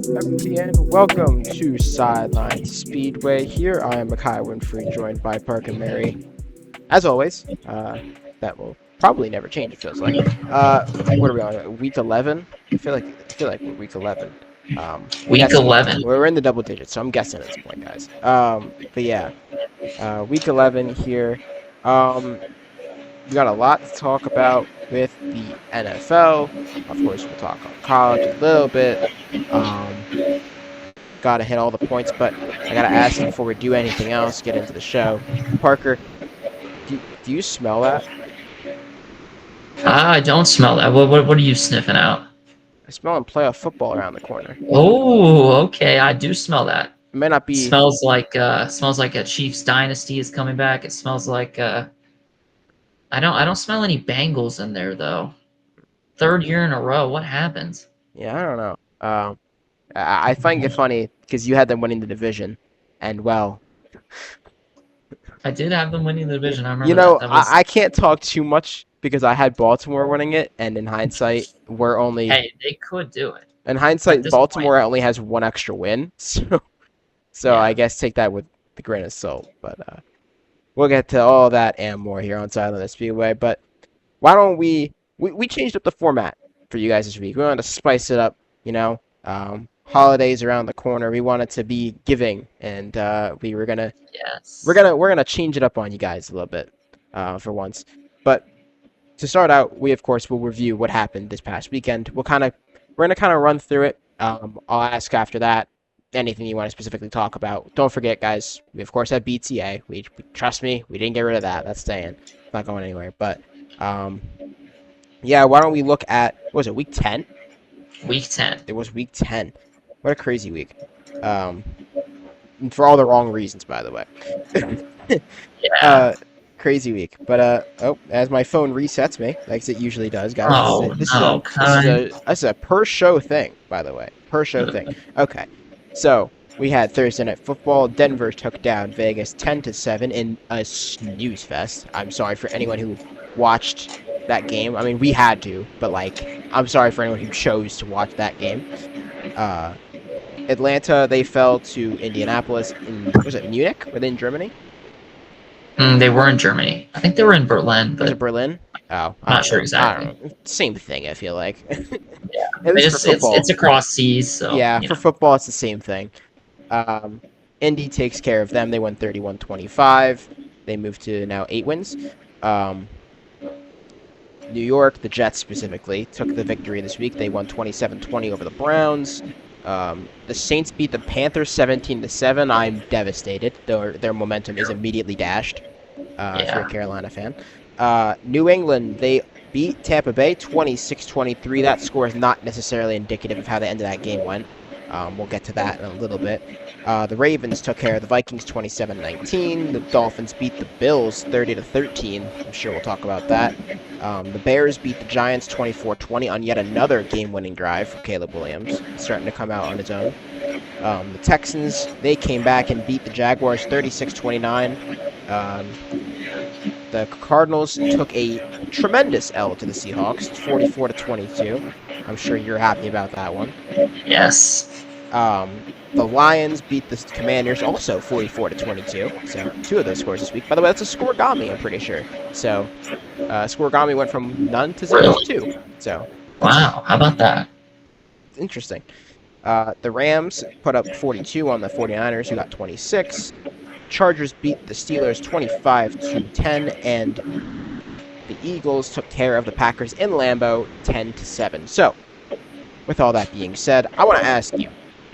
And welcome to Sideline Speedway. Here I am Mekhi Winfrey, joined by Park and Merrey. As always, that will probably never change. It feels like. What are we on? Week 11. I feel like we're week 11. I'm Week guessing 11. we're in the double digits, so I'm guessing at this point, guys. But yeah, week 11 here. Um, we got a lot to talk about with the NFL. Of course, we'll talk on college a little bit. Um, Gotta hit all the points, but I gotta ask you before we do anything else, get into the show. Parker, do you smell that? I don't smell that. What are you sniffing out? I smell him playoff football around the corner. Oh, okay. I do smell that. It may not It be. smells like a Chiefs dynasty is coming back. It smells like I don't smell any Bengals in there though. Third year in a row. What happens? Yeah, I don't know. I find it funny because you had them winning the division, and well, I did have them winning the you, division. I you remember that. know, That was I can't talk too much because I had Baltimore winning it, and hey, they could do it. in At hindsight, this point, Baltimore only has one extra win, so I yeah. guess take that with the grain of salt. But we'll get to all that and more here on Silent Speedway. But why don't we changed up the format for you guys this week. We wanted to spice it up, you know. Holidays around the corner. We wanted to be giving, and we were gonna Yes. we're gonna change it up on you guys a little bit for once. But to start out, we of course will review what happened this past weekend. We're gonna kind of run through it. I'll ask after that anything you want to specifically talk about. Don't forget, guys. We of course have BTA. We trust me. We didn't get rid of that. That's staying. It's not going anywhere. But um, yeah. Why don't we look at what was it? Week 10. Week 10. It was week 10. What a crazy week. Um, for all the wrong reasons, by the way. Yeah. Crazy week. But as my phone resets me, like it usually does, guys. Oh no, This is a per show thing, by the way. Per show thing. Okay. So we had Thursday night football. Denver took down Vegas 10-7 in a snooze fest. I'm sorry for anyone who watched that game. I mean, we had to, but like, I'm sorry for anyone who chose to watch that game. Uh, Atlanta, they fell to Indianapolis in, was it Munich? Were they in Germany? They were in Germany. I think they were in Berlin, Was it but Berlin? Oh, I'm not sure I exactly. don't know. Same thing, I feel like. Yeah, At least for it's football. across seas, so Yeah, for football, it's the same thing. Um, Indy takes care of them. They won 31-25. They moved to now 8 wins. Um, New York, the Jets specifically, took the victory this week. They won 27-20 over the Browns. The Saints beat the Panthers 17-7. I'm devastated. Their momentum is immediately dashed. If you're a yeah, Carolina fan. New England, they beat Tampa Bay 26-23. That score is not necessarily indicative of how the end of that game went. We'll get to that in a little bit. The Ravens took care of the Vikings 27-19. The Dolphins beat the Bills 30-13. I'm sure we'll talk about that. The Bears beat the Giants 24-20 on yet another game-winning drive for Caleb Williams, starting to come out on his own. The Texans, they came back and beat the Jaguars 36-29. The Cardinals took a tremendous L to the Seahawks, 44-22. I'm sure you're happy about that one. yes, The Lions beat the Commanders also 44-22. So 2 of those scores this week. By the way, that's a scoregami, I'm pretty sure. So scoregami went from none to 0 to really. 2. So Wow, how about that? it's interesting. The Rams put up 42 on the 49ers, who got 26. Chargers beat the Steelers 25-10, and the Eagles took care of the Packers in Lambeau 10-7. So, with all that being said, I want to ask you: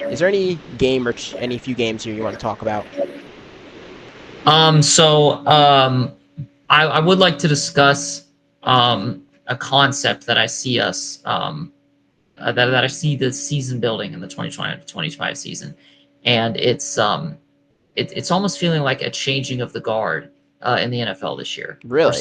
is there any game or any few games here you want to talk about? I would like to discuss a concept that I see us that I see the season building in the 2020-2025 season, and it's almost feeling like a changing of the guard in the NFL this year. Really? We're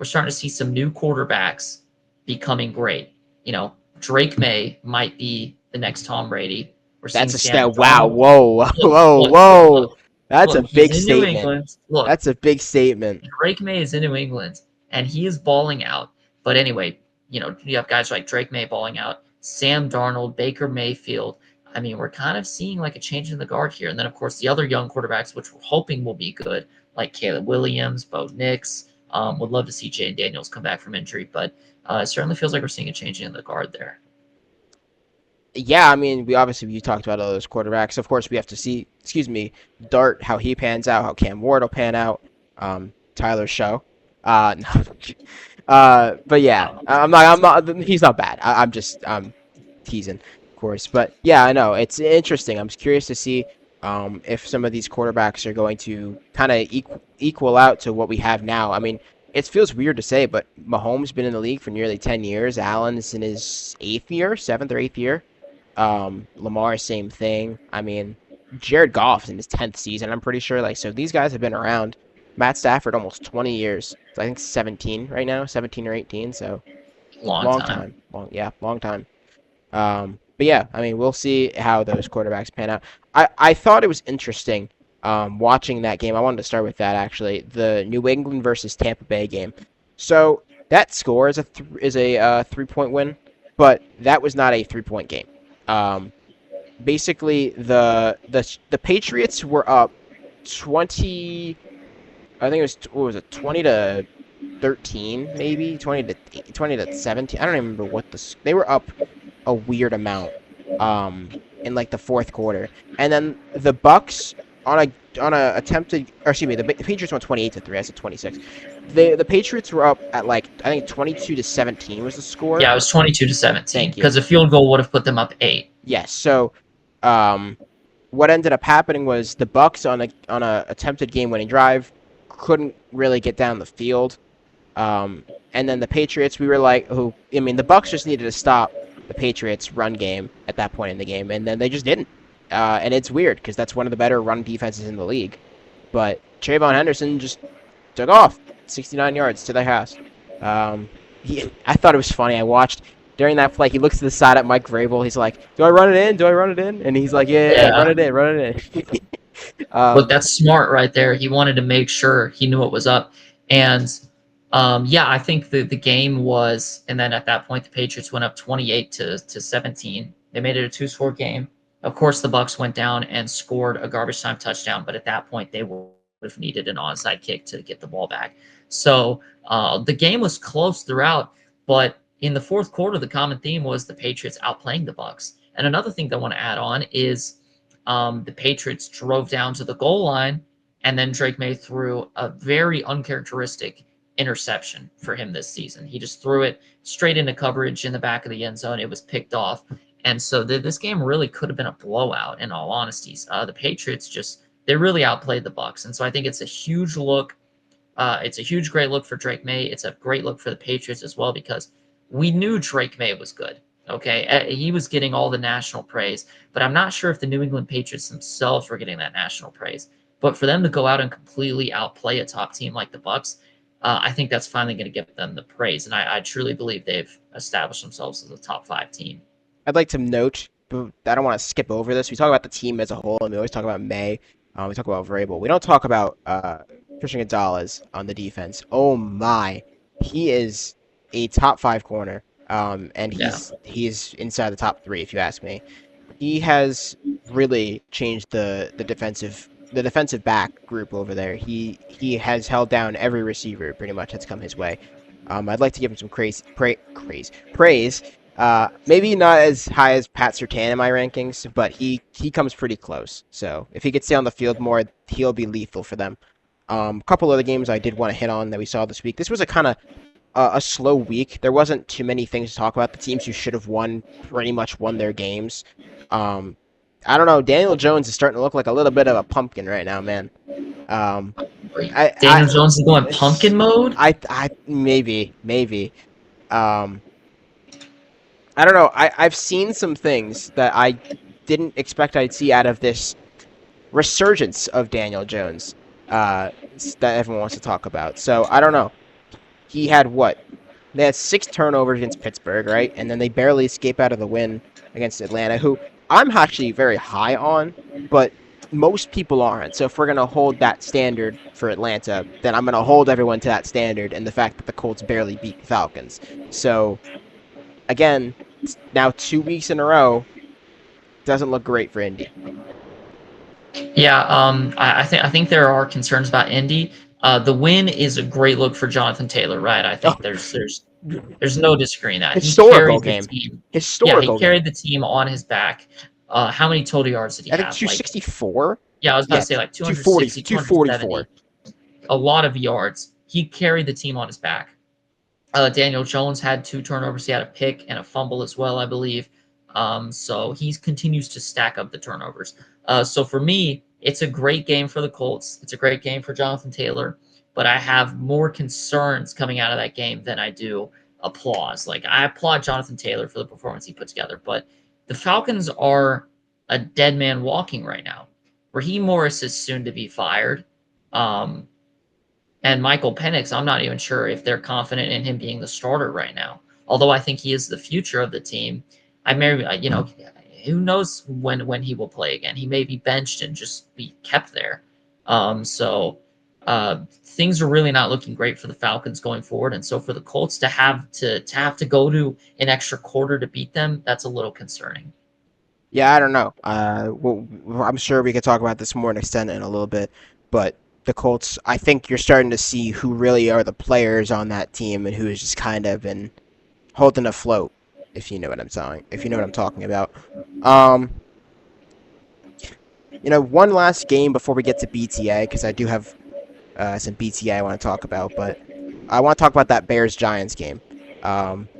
starting to see some new quarterbacks becoming great. You know, Drake May might be the next Tom Brady. We're seeing That's a Sam step. Wow! Darnold. Whoa! Whoa! Look, Whoa! That's a look, he's big in New statement. England. Look, That's a big statement. Drake May is in New England, and he is balling out. But anyway, you know, you have guys like Drake May balling out, Sam Darnold, Baker Mayfield, I mean, we're kind of seeing like a change in the guard here. And then, of course, the other young quarterbacks, which we're hoping will be good, like Caleb Williams, Bo Nix. Would love to see Jay Daniels come back from injury, but it certainly feels like we're seeing a change in the guard there. Yeah, I mean, you talked about all those quarterbacks. Of course, we have to see, Dart, how he pans out, how Cam Ward will pan out, Tyler's show. No. But yeah, I'm not, he's not bad. I'm teasing, of course. But yeah, I know, it's interesting. I'm just curious to see, if some of these quarterbacks are going to kind of equal out to what we have now. I mean, it feels weird to say, but Mahomes been in the league for nearly 10 years. Allen's in his 7th or 8th year. Lamar, same thing. I mean, Jared Goff's in his 10th season, I'm pretty sure. Like, so these guys have been around. Matt Stafford, almost 20 years. So I think 17 right now, 17 or 18. So Long long time. time. Long time. But yeah, I mean, we'll see how those quarterbacks pan out. I thought it was interesting, watching that game. I wanted to start with that, actually. The New England versus Tampa Bay game. So that score is a 3-point win, but that was not a 3-point game. Basically, the Patriots were up 20. I think it was, what was it, 20-13, maybe 20-17. I don't even remember they were up a weird amount, in like the fourth quarter, and then the Bucks on a attempted, or excuse me, the Patriots went 28-3. I said 26. The Patriots were up at, like, I think 22-17 was the score. Yeah, it was 22-17. Thank you. Because a field goal would have put them up 8. Yes. So, what ended up happening was the Bucks on a attempted game-winning drive couldn't really get down the field, and then the Patriots, we were like, the Bucks just needed to stop the Patriots' run game at that point in the game, and then they just didn't. And it's weird because that's one of the better run defenses in the league. But Trayvon Henderson just took off 69 yards to the house. I thought it was funny. I watched during that play. He looks to the side at Mike Vrabel. He's like, "Do I run it in? Do I run it in?" And he's like, "Yeah. Run it in. Run it in." Look, that's smart right there. He wanted to make sure he knew what was up. And yeah, I think the game was, and then at that point, the Patriots went up 28-17. They made it a 2-score game. Of course, the Bucks went down and scored a garbage time touchdown, but at that point, they would have needed an onside kick to get the ball back. So the game was close throughout, but in the fourth quarter, the common theme was the Patriots outplaying the Bucks. And another thing that I want to add on is the Patriots drove down to the goal line, and then Drake May threw a very uncharacteristic interception for him this season. He just threw it straight into coverage in the back of the end zone. It was picked off. And so this game really could have been a blowout, in all honesty. The Patriots they really outplayed the Bucks. And so I think it's a huge look. It's a huge, great look for Drake May. It's a great look for the Patriots as well, because we knew Drake May was good. Okay, he was getting all the national praise, but I'm not sure if the New England Patriots themselves were getting that national praise. But for them to go out and completely outplay a top team like the Bucks, I think that's finally going to give them the praise. And I truly believe they've established themselves as a top 5 team. I'd like to note, but I don't want to skip over this. We talk about the team as a whole, and we always talk about May. We talk about Vrabel. We don't talk about Christian Gonzalez on the defense. Oh my, he is a top 5 corner, and he's inside the top 3 if you ask me. He has really changed the defensive back group over there. He has held down every receiver pretty much that's come his way. I'd like to give him some praise. Maybe not as high as Pat Surtain in my rankings, but he comes pretty close. So if he could stay on the field more, he'll be lethal for them. A couple other games I did want to hit on that we saw this week. This was a kind of a slow week. There wasn't too many things to talk about. The teams who should have won pretty much won their games. I don't know. Daniel Jones is starting to look like a little bit of a pumpkin right now, man. Daniel Jones is going pumpkin mode? Maybe. I don't know. I've seen some things that I didn't expect I'd see out of this resurgence of Daniel Jones that everyone wants to talk about. So, I don't know. He had what? They had 6 turnovers against Pittsburgh, right? And then they barely escape out of the win against Atlanta, who I'm actually very high on, but most people aren't. So if we're going to hold that standard for Atlanta, then I'm going to hold everyone to that standard and the fact that the Colts barely beat the Falcons. So, again, now 2 weeks in a row, doesn't look great for Indy. Yeah, I think there are concerns about Indy. The win is a great look for Jonathan Taylor, right? I Oh, think there's no disagreeing that he historical carried the game. team. Yeah, he Historical game. carried the team on his back. How many total yards did he I think have? Like, 264. yeah, I was about to Yeah, say like 240, 260, 244. 270. A lot of yards. He carried the team on his back. Daniel Jones had 2 turnovers. He had a pick and a fumble as well, I believe. So he continues to stack up the turnovers. So for me, it's a great game for the Colts. It's a great game for Jonathan Taylor, but I have more concerns coming out of that game than I do applause. Like, I applaud Jonathan Taylor for the performance he put together, but the Falcons are a dead man walking right now. Raheem Morris is soon to be fired. Um, and Michael Penix, I'm not even sure if they're confident in him being the starter right now. Although I think he is the future of the team. Who knows when he will play again? He may be benched and just be kept there. Things are really not looking great for the Falcons going forward, and so for the Colts to go to an extra quarter to beat them, that's a little concerning. Yeah, I don't know. I'm sure we could talk about this more in extent in a little bit, but the Colts, I think you're starting to see who really are the players on that team and who has just kind of been holding afloat, if you know what I'm saying, if you know what I'm talking about. Um, one last game before we get to BTA, because I do have some BTA I want to talk about, but I want to talk about that Bears Giants game.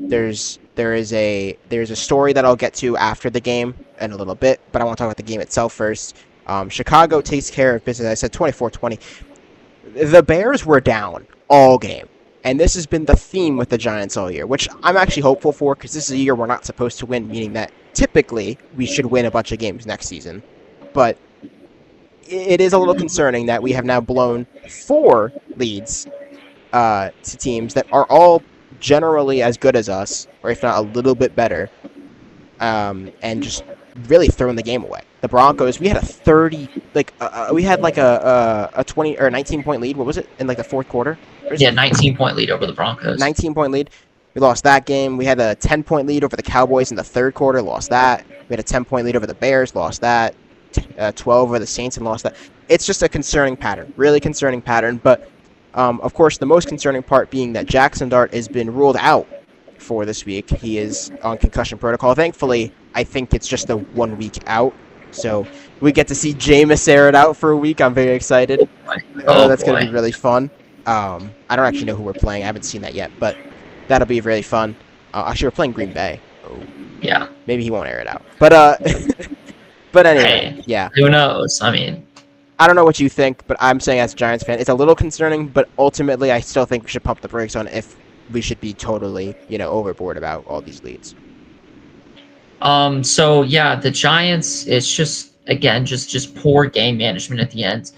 There's a story that I'll get to after the game in a little bit, but I want to talk about the game itself first. Chicago takes care of business. I said 24-20. The Bears were down all game, and this has been the theme with the Giants all year, which I'm actually hopeful for because this is a year we're not supposed to win, meaning that typically we should win a bunch of games next season. But it is a little concerning that we have now blown 4 leads to teams that are all generally as good as us, or if not a little bit better, and just really throwing the game away. The Broncos, we had a 30, we had like a 20 or 19 point lead. What was it in like the fourth quarter? Yeah, 19-point lead over the Broncos. 19 point lead. We lost that game. We had a 10 point lead over the Cowboys in the third quarter. Lost that. We had a 10 point lead over the Bears. Lost that. 12 over the Saints and lost that. It's just a concerning pattern, really concerning pattern. But of course, the most concerning part being that Jackson Dart has been ruled out for this week. He is on concussion protocol. Thankfully, I think it's just a 1 week out. So we get to see Jameis aired out for a week. I'm very excited. That's going to be really fun. I don't actually know who we're playing. I haven't seen that yet, but that'll be really fun. Actually, we're playing Green Bay. Oh, yeah. Maybe he won't air it out. But but anyway, Hey, yeah. Who knows? I mean, I don't know what you think, but I'm saying as a Giants fan, it's a little concerning, but ultimately I still think we should pump the brakes on if we should be totally, overboard about all these leads. So yeah, the Giants, it's just again just poor game management at the end.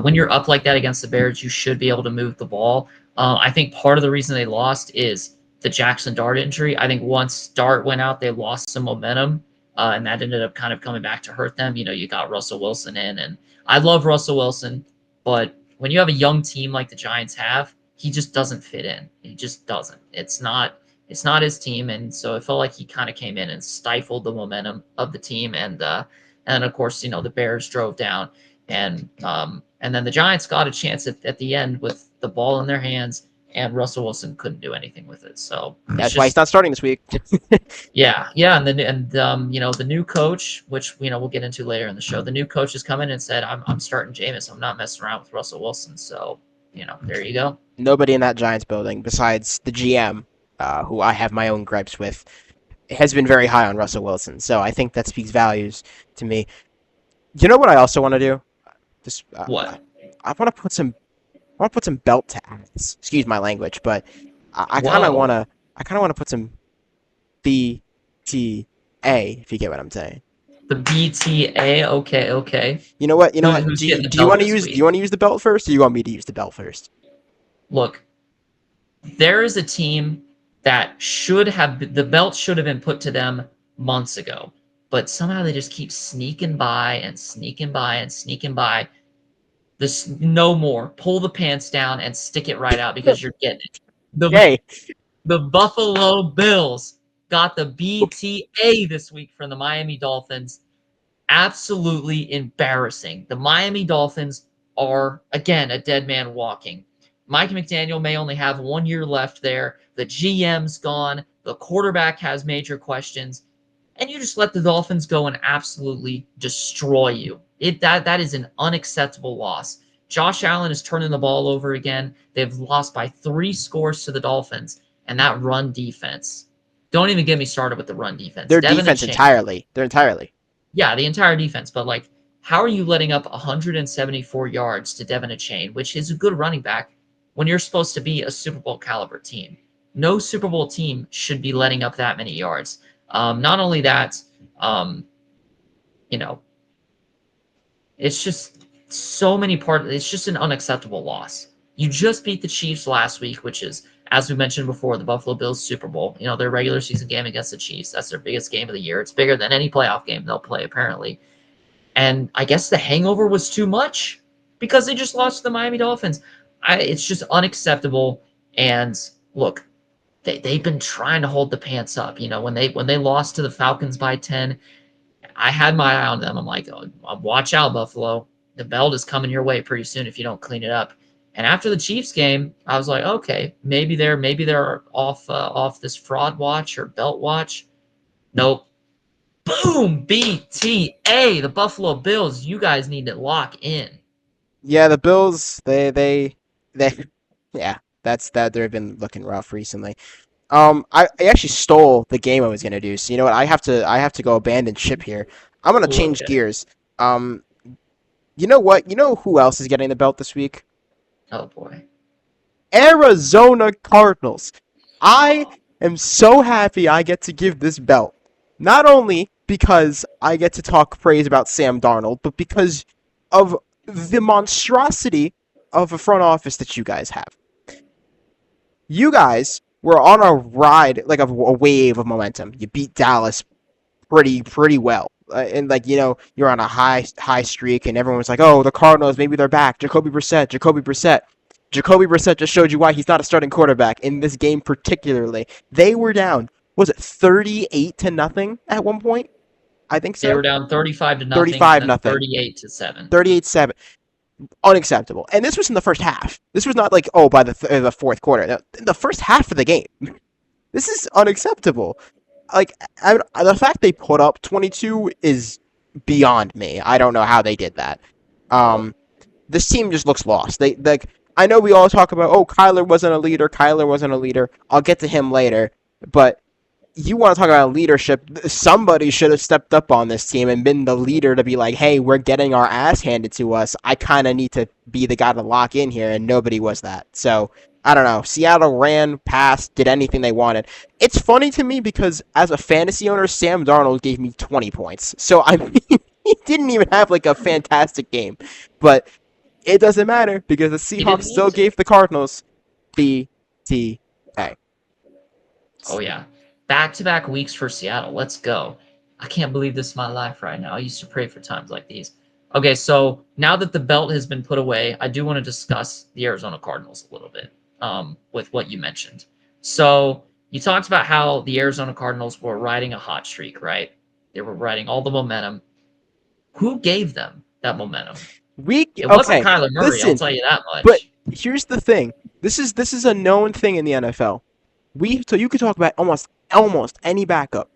When you're up like that against the Bears, you should be able to move the ball. I think part of the reason they lost is the Jackson Dart injury. I think once Dart went out, they lost some momentum, and that ended up kind of coming back to hurt them. You got Russell Wilson in, and I love Russell Wilson, but when you have a young team like the Giants have, he just doesn't fit in. He just doesn't. It's not his team, and so it felt like he kind of came in and stifled the momentum of the team, and of course, the Bears drove down, and then the Giants got a chance at the end with the ball in their hands, and Russell Wilson couldn't do anything with it. So That's why he's not starting this week. yeah, the new coach, which we'll get into later in the show, the new coach has come in and said, I'm starting Jameis. I'm not messing around with Russell Wilson. So there you go. Nobody in that Giants building besides the GM, who I have my own gripes with, has been very high on Russell Wilson. So I think that speaks values to me. You know what I also want to do? Just What? I want to put some belt to ass. Excuse my language, but I kind of want to put some BTA, if you get what I'm saying. The BTA, okay. You know what? Who's Do getting you the want to belt this use week? do you want to use the belt first, or do you want me to use the belt first? Look, there is a team that the belt should have been put to them months ago, but somehow they just keep sneaking by and sneaking by and sneaking by. This no more. Pull the pants down and stick it right out because you're getting it. The Yay! the Buffalo Bills got the BTA this week from the Miami Dolphins. Absolutely embarrassing. The Miami Dolphins are, again, a dead man walking. Mike McDaniel may only have 1 year left there. The GM's gone. The quarterback has major questions. And you just let the Dolphins go and absolutely destroy you. That is an unacceptable loss. Josh Allen is turning the ball over again. They've lost by 3 scores to the Dolphins. And that run defense. Don't even get me started with the run defense. Their Devin defense Achane. entirely. They're entirely. Yeah, the entire defense. But, like, how are you letting up 174 yards to Devin Achane, which is a good running back, when you're supposed to be a Super Bowl caliber team? No Super Bowl team should be letting up that many yards. Not only that, um, you know, it's just so many parts. It's just an unacceptable loss. You just beat the Chiefs last week, which is, as we mentioned before, the Buffalo Bills Super Bowl. You know, their regular season game against the Chiefs. That's their biggest game of the year. It's bigger than any playoff game they'll play, apparently. And I guess the hangover was too much because they just lost to the Miami Dolphins. It's just unacceptable. And look, they've been trying to hold the pants up. You know, when they lost to the Falcons by 10, I had my eye on them. I'm like, oh, watch out, Buffalo. The belt is coming your way pretty soon if you don't clean it up. And after the Chiefs game, I was like, okay, maybe they're off this fraud watch or belt watch. Nope. Boom! BTA, the Buffalo Bills. You guys need to lock in. Yeah, the Bills. They. Yeah, that's that. They've been looking rough recently. I actually stole the game I was gonna do. So you know what? I have to go abandon ship here. I'm gonna Ooh, change okay. gears. You know what? You know who else is getting the belt this week? Oh boy. Arizona Cardinals. I am so happy I get to give this belt. Not only because I get to talk praise about Sam Darnold, but because of the monstrosity of a front office that you guys have. You guys were on a ride, like a wave of momentum. You beat Dallas pretty well. And like you're on a high streak, and everyone was like, "Oh, the Cardinals, maybe they're back." Jacoby Brissett just showed you why he's not a starting quarterback in this game particularly. They were down. Was it 38-0 at one point? I think They so. were down 35 to nothing and 35 then nothing. 38-7. 38-7. Unacceptable. And this was in the first half. This was not like by the fourth quarter. No, in the first half of the game. This is unacceptable. Like the fact they put up 22 is beyond me. I don't know how they did that. Oh, Um, this team just looks lost. They like I know we all talk about Kyler wasn't a leader. Kyler wasn't a leader. I'll get to him later, but you want to talk about leadership? Somebody should have stepped up on this team and been the leader to be like, hey, we're getting our ass handed to us. I kind of need to be the guy to lock in here, and nobody was that. So I don't know. Seattle ran, passed, did anything they wanted. It's funny to me because as a fantasy owner, Sam Darnold gave me 20 points. So I mean, he didn't even have like a fantastic game, but it doesn't matter because the he Seahawks didn't still need to. gave the Cardinals BTA. Oh yeah. Back-to-back weeks for Seattle. Let's go. I can't believe this is my life right now. I used to pray for times like these. Okay, so now that the belt has been put away, I do want to discuss the Arizona Cardinals a little bit with what you mentioned. So you talked about how the Arizona Cardinals were riding a hot streak, right? They were riding all the momentum. Who gave them that momentum? It wasn't Okay, Kyler Murray, I'll listen, tell you that but much. here's the thing. This is a known thing in the NFL. So you could talk about almost any backup.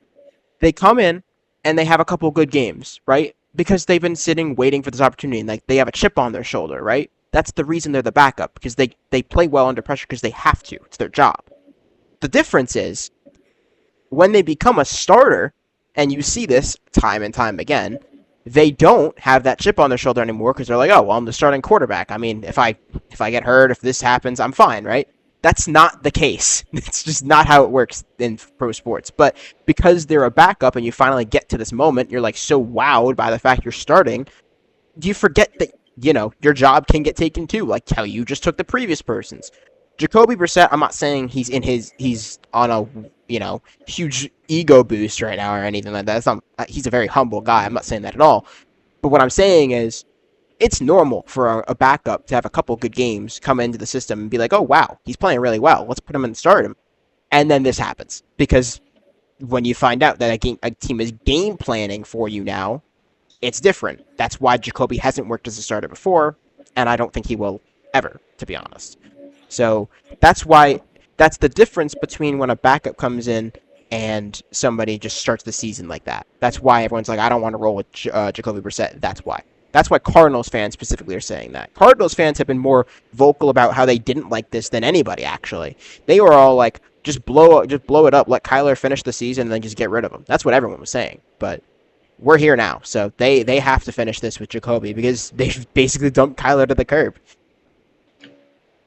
They come in and they have a couple good games, right? Because they've been sitting waiting for this opportunity and like they have a chip on their shoulder, right? That's the reason they're the backup because they play well under pressure because they have to. It's their job. The difference is when they become a starter, and you see this time and time again, they don't have that chip on their shoulder anymore because they're like, oh, well, I'm the starting quarterback. I mean, if I get hurt, if this happens, I'm fine, right? That's not the case. It's just not how it works in pro sports. But because they're a backup and you finally get to this moment, you're like so wowed by the fact you're starting, you forget that your job can get taken too, like how you just took the previous person's. Jacoby Brissett, I'm not saying he's on a huge ego boost right now or anything like that. That's not, he's a very humble guy. I'm not saying that at all. But what I'm saying is it's normal for a backup to have a couple good games come into the system and be like, oh wow, he's playing really well. Let's put him in and start him. And then this happens because when you find out that a team is game planning for you now, It's different. That's why Jacoby hasn't worked as a starter before, and I don't think he will ever, to be honest. So that's why that's the difference between when a backup comes in and somebody just starts the season like that. That's why everyone's like, I don't want to roll with Jacoby Brissett. That's why. That's why Cardinals fans specifically are saying that. Cardinals fans have been more vocal about how they didn't like this than anybody, actually. They were all like, just blow it up, let Kyler finish the season, and then just get rid of him. That's what everyone was saying. But we're here now, so they have to finish this with Jacoby because they've basically dumped Kyler to the curb.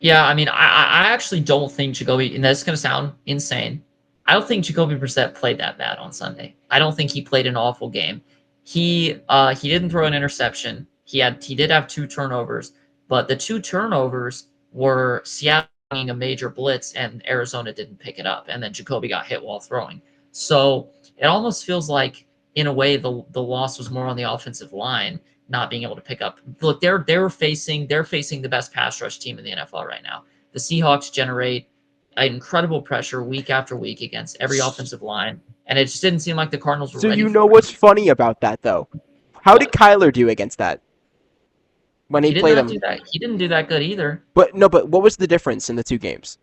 Yeah, I mean, I actually don't think Jacoby, and that's going to sound insane, I don't think Jacoby Brissett played that bad on Sunday. I don't think he played an awful game. He didn't throw an interception. He did have 2 turnovers, but the 2 turnovers were Seattle being a major blitz and Arizona didn't pick it up, and then Jacoby got hit while throwing. So it almost feels like, in a way, the loss was more on the offensive line not being able to pick up. Look, they're facing the best pass rush team in the NFL right now. The Seahawks generate incredible pressure week after week against every offensive line, and it just didn't seem like the Cardinals were So ready. you know what's funny about that, though? How did Kyler do against that? When he played him, he didn't do that good either. But what was the difference in the 2 games?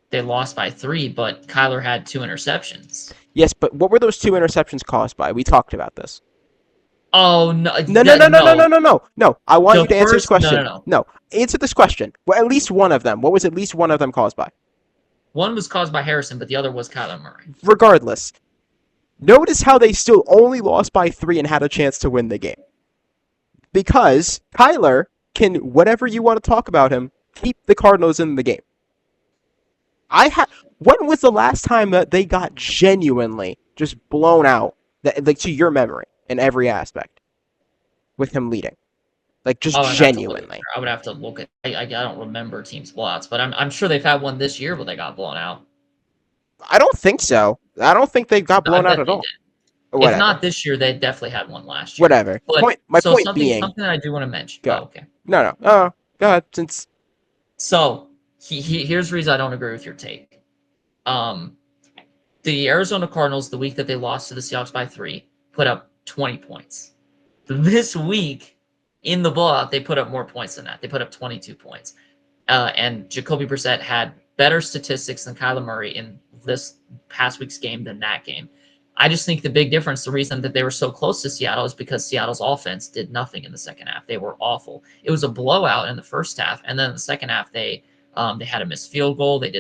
They lost by 3, but Kyler had 2 interceptions. Yes, but what were those 2 interceptions caused by? We talked about this. Oh no! No! I want you to answer this question. No. Answer this question. Well, at least one of them. What was at least one of them caused by? One was caused by Harrison, but the other was Kyler Murray. Regardless, notice how they still only lost by 3 and had a chance to win the game. Because Kyler can, whatever you want to talk about him, keep the Cardinals in the game. When was the last time that they got genuinely just blown out, like to your memory, in every aspect, with him leading? Like, just genuinely. I would have to look at. I don't remember teams' blowouts, but I'm sure they've had one this year where they got blown out. I don't think so. I don't think they got blown out at all. If not this year, they definitely had one last year. Whatever. But, my point being something that I do want to mention. Go. Oh, okay. No. Go ahead. So here's the reason I don't agree with your take. The Arizona Cardinals, the week that they lost to the Seahawks by 3, put up 20 points. This week, in the blowout, they put up more points than that. They put up 22 points. And Jacoby Brissett had better statistics than Kyler Murray in this past week's game than that game. I just think the big difference, the reason that they were so close to Seattle, is because Seattle's offense did nothing in the second half. They were awful. It was a blowout in the first half, and then in the second half, they had a missed field goal. They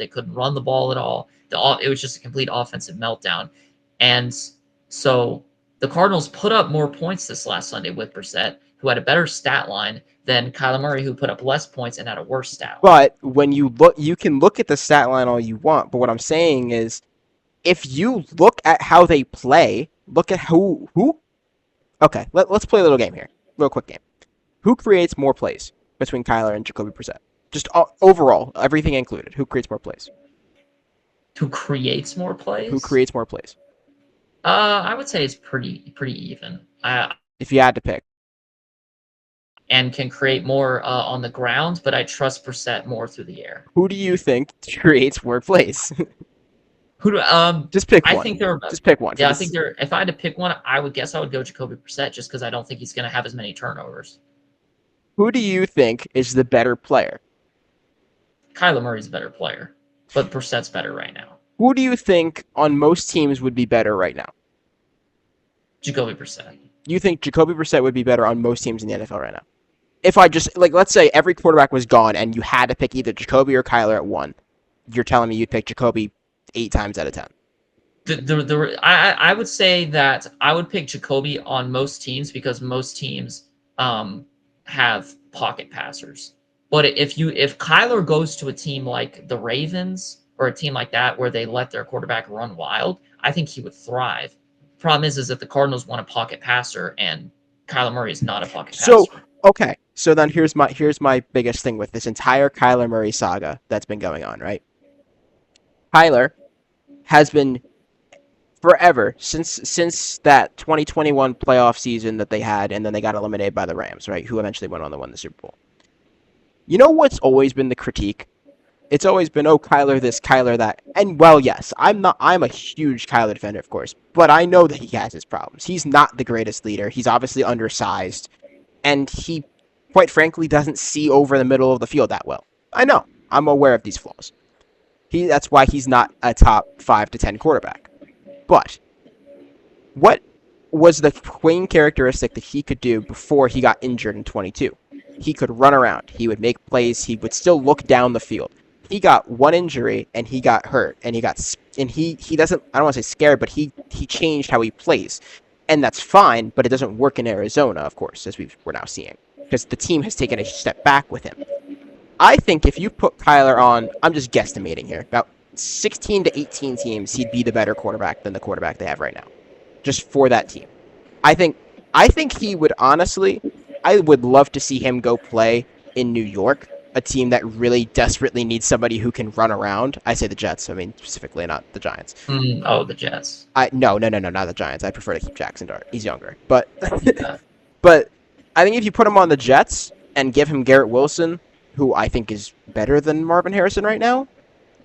couldn't run the ball at all. It was just a complete offensive meltdown. And so the Cardinals put up more points this last Sunday with Brissett, who had a better stat line than Kyler Murray, who put up less points and had a worse stat line. But when you look, you can look at the stat line all you want. But what I'm saying is, if you look at how they play, look at who. Okay, let's play a little game here. Real quick game. Who creates more plays between Kyler and Jacoby Brissett? Just overall, everything included. Who creates more plays? Who creates more plays? Who creates more plays? I would say it's pretty even. If you had to pick. And can create more on the ground, but I trust Brissett more through the air. Who do you think creates more plays? Just pick one. I think they're just pick one. Yeah, I think they're. If I had to pick one, I would go Jacoby Brissett, just because I don't think he's going to have as many turnovers. Who do you think is the better player? Kyler Murray's a better player, but Brissett's better right now. Who do you think on most teams would be better right now? Jacoby Brissett. You think Jacoby Brissett would be better on most teams in the NFL right now? If I just, let's say every quarterback was gone and you had to pick either Jacoby or Kyler at one, you're telling me you'd pick Jacoby 8 times out of 10. I would say that I would pick Jacoby on most teams because most teams have pocket passers. But if Kyler goes to a team like the Ravens or a team like that where they let their quarterback run wild, I think he would thrive. Problem is that the Cardinals want a pocket passer and Kyler Murray is not a pocket passer. Okay. So then here's my biggest thing with this entire Kyler Murray saga that's been going on, right? Kyler has been forever since that 2021 playoff season that they had, and then they got eliminated by the Rams, right? Who eventually went on to win the Super Bowl. You know what's always been the critique It's always been, oh, Kyler this, Kyler that. And, well, yes, I'm a huge Kyler defender, of course, but I know that he has his problems. He's not the greatest leader. He's obviously undersized, and he, quite frankly, doesn't see over the middle of the field that well. I know. I'm aware of these flaws. That's why he's not a top 5 to 10 quarterback. But what was the main characteristic that he could do before he got injured in 22? He could run around. He would make plays. He would still look down the field. He got one injury and he got hurt and he doesn't, I don't want to say scared, but he changed how he plays. And that's fine, but it doesn't work in Arizona, of course, as we're now seeing, because the team has taken a step back with him. I think if you put Kyler on, I'm just guesstimating here, about 16 to 18 teams, he'd be the better quarterback than the quarterback they have right now, just for that team. I think he would honestly, I would love to see him go play in New York, a team that really desperately needs somebody who can run around. I say the Jets, I mean specifically, not the Giants. The Jets. No, not the Giants. I prefer to keep Jackson Dart. He's younger, but Yeah. but I think if you put him on the Jets and give him Garrett Wilson, who I think is better than Marvin Harrison right now,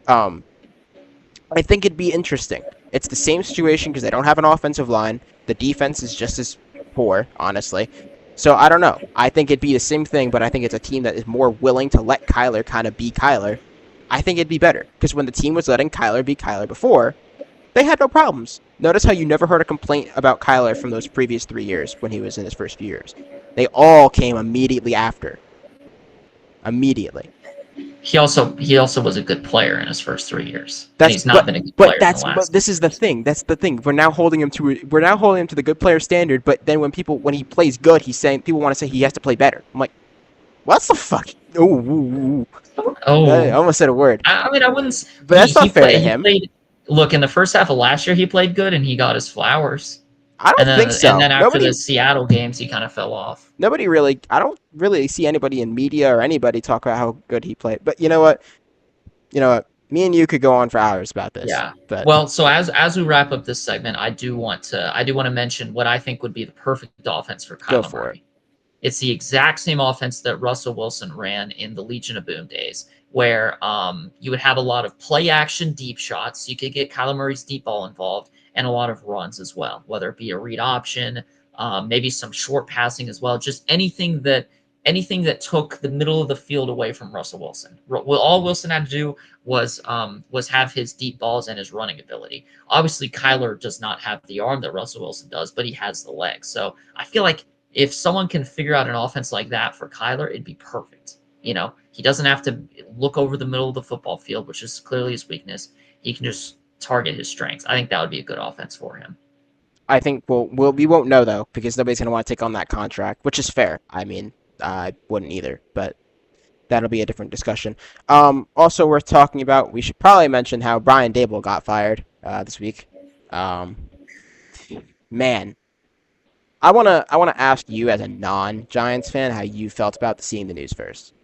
I think it'd be interesting. It's the same situation because they don't have an offensive line. The defense is just as poor, honestly. So I don't know. I think it'd be the same thing, but I think it's a team that is more willing to let Kyler kind of be Kyler. I think it'd be better because when the team was letting Kyler be Kyler before, they had no problems. Notice how you never heard a complaint about Kyler from those previous 3 years when he was in his first few years. They all came immediately after. Immediately. He also was a good player in his first 3 years. And he's not been a good player in the last. But this is the thing. That's the thing. We're now holding him to the good player standard. But then when he plays good, people want to say he has to play better. I'm like, what's the fuck? Oh, I almost said a word. I mean, I wouldn't. But that's not fair to him. Look, in the first half of last year, he played good and he got his flowers. I don't think so. And then after the Seattle games, he kind of fell off. I don't really see anybody in media or anybody talk about how good he played. But you know what? Me and you could go on for hours about this. Yeah. But well, so as we wrap up this segment, I do want to mention what I think would be the perfect offense for Kyler Murray. It's the exact same offense that Russell Wilson ran in the Legion of Boom days, where you would have a lot of play action deep shots. You could get Kyler Murray's deep ball involved, and a lot of runs as well, whether it be a read option, maybe some short passing as well, just anything that took the middle of the field away from Russell Wilson. All Wilson had to do was have his deep balls and his running ability. Obviously, Kyler does not have the arm that Russell Wilson does, but he has the legs. So I feel like if someone can figure out an offense like that for Kyler, it'd be perfect. He doesn't have to look over the middle of the football field, which is clearly his weakness. He can just target his strengths. I think that would be a good offense for him. I think we won't know, though, because nobody's going to want to take on that contract, which is fair. I mean, I wouldn't either, but that'll be a different discussion. Also worth talking about, we should probably mention how Brian Daboll got fired this week. Man, I wanna ask you as a non-Giants fan how you felt about seeing the news first.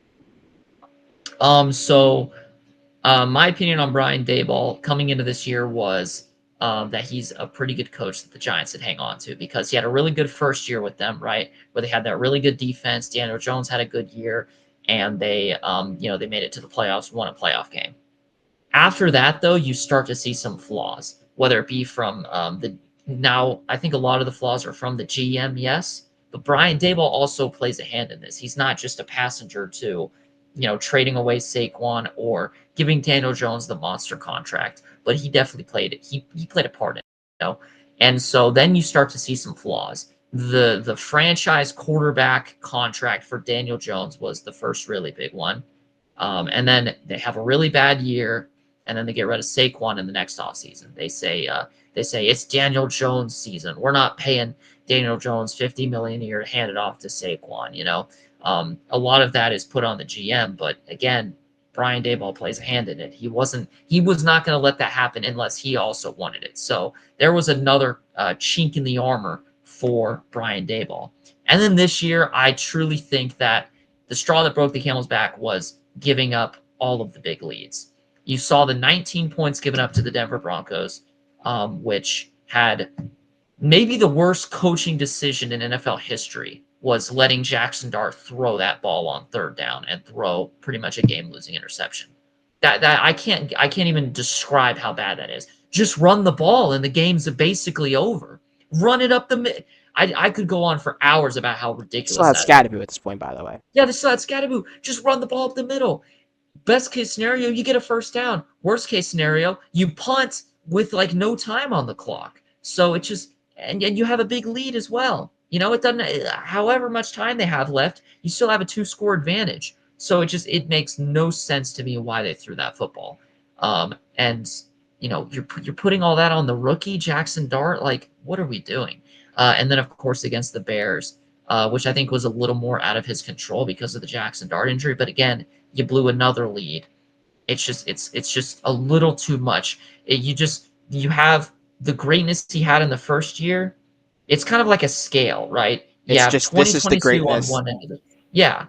My opinion on Brian Daboll coming into this year was that he's a pretty good coach that the Giants would hang on to, because he had a really good first year with them, right? Where they had that really good defense. Daniel Jones had a good year, and they made it to the playoffs, won a playoff game. After that, though, you start to see some flaws, whether it be from now I think a lot of the flaws are from the GM, yes, but Brian Daboll also plays a hand in this. He's not just a passenger to, trading away Saquon or giving Daniel Jones the monster contract, but he definitely played he played a part in it, And so then you start to see some flaws. The franchise quarterback contract for Daniel Jones was the first really big one. And then they have a really bad year, and then they get rid of Saquon in the next offseason. They say it's Daniel Jones season. We're not paying Daniel Jones $50 million a year to hand it off to Saquon. A lot of that is put on the GM, but again, Brian Daboll plays a hand in it. He was not going to let that happen unless he also wanted it. So there was another chink in the armor for Brian Daboll. And then this year, I truly think that the straw that broke the camel's back was giving up all of the big leads. You saw the 19 points given up to the Denver Broncos, which had maybe the worst coaching decision in NFL history, was letting Jackson Dart throw that ball on third down and throw pretty much a game-losing interception. That I can't even describe how bad that is. Just run the ball and the game's basically over. Run it up the mid. I could go on for hours about how Still ridiculous has that is. Scatterboo at this point, by the way. Yeah, this is Scatterboo. Just run the ball up the middle. Best case scenario, you get a first down. Worst case scenario, you punt with like no time on the clock. So it just and you have a big lead as well. It doesn't. However much time they have left, you still have a two-score advantage. So it makes no sense to me why they threw that football. And you're putting all that on the rookie Jackson Dart. Like, what are we doing? And then of course against the Bears, which I think was a little more out of his control because of the Jackson Dart injury. But again, you blew another lead. It's just a little too much. You have the greatness he had in the first year. It's kind of like a scale, right? You It's have just this is the 2022 on greatness, one end of it. Yeah.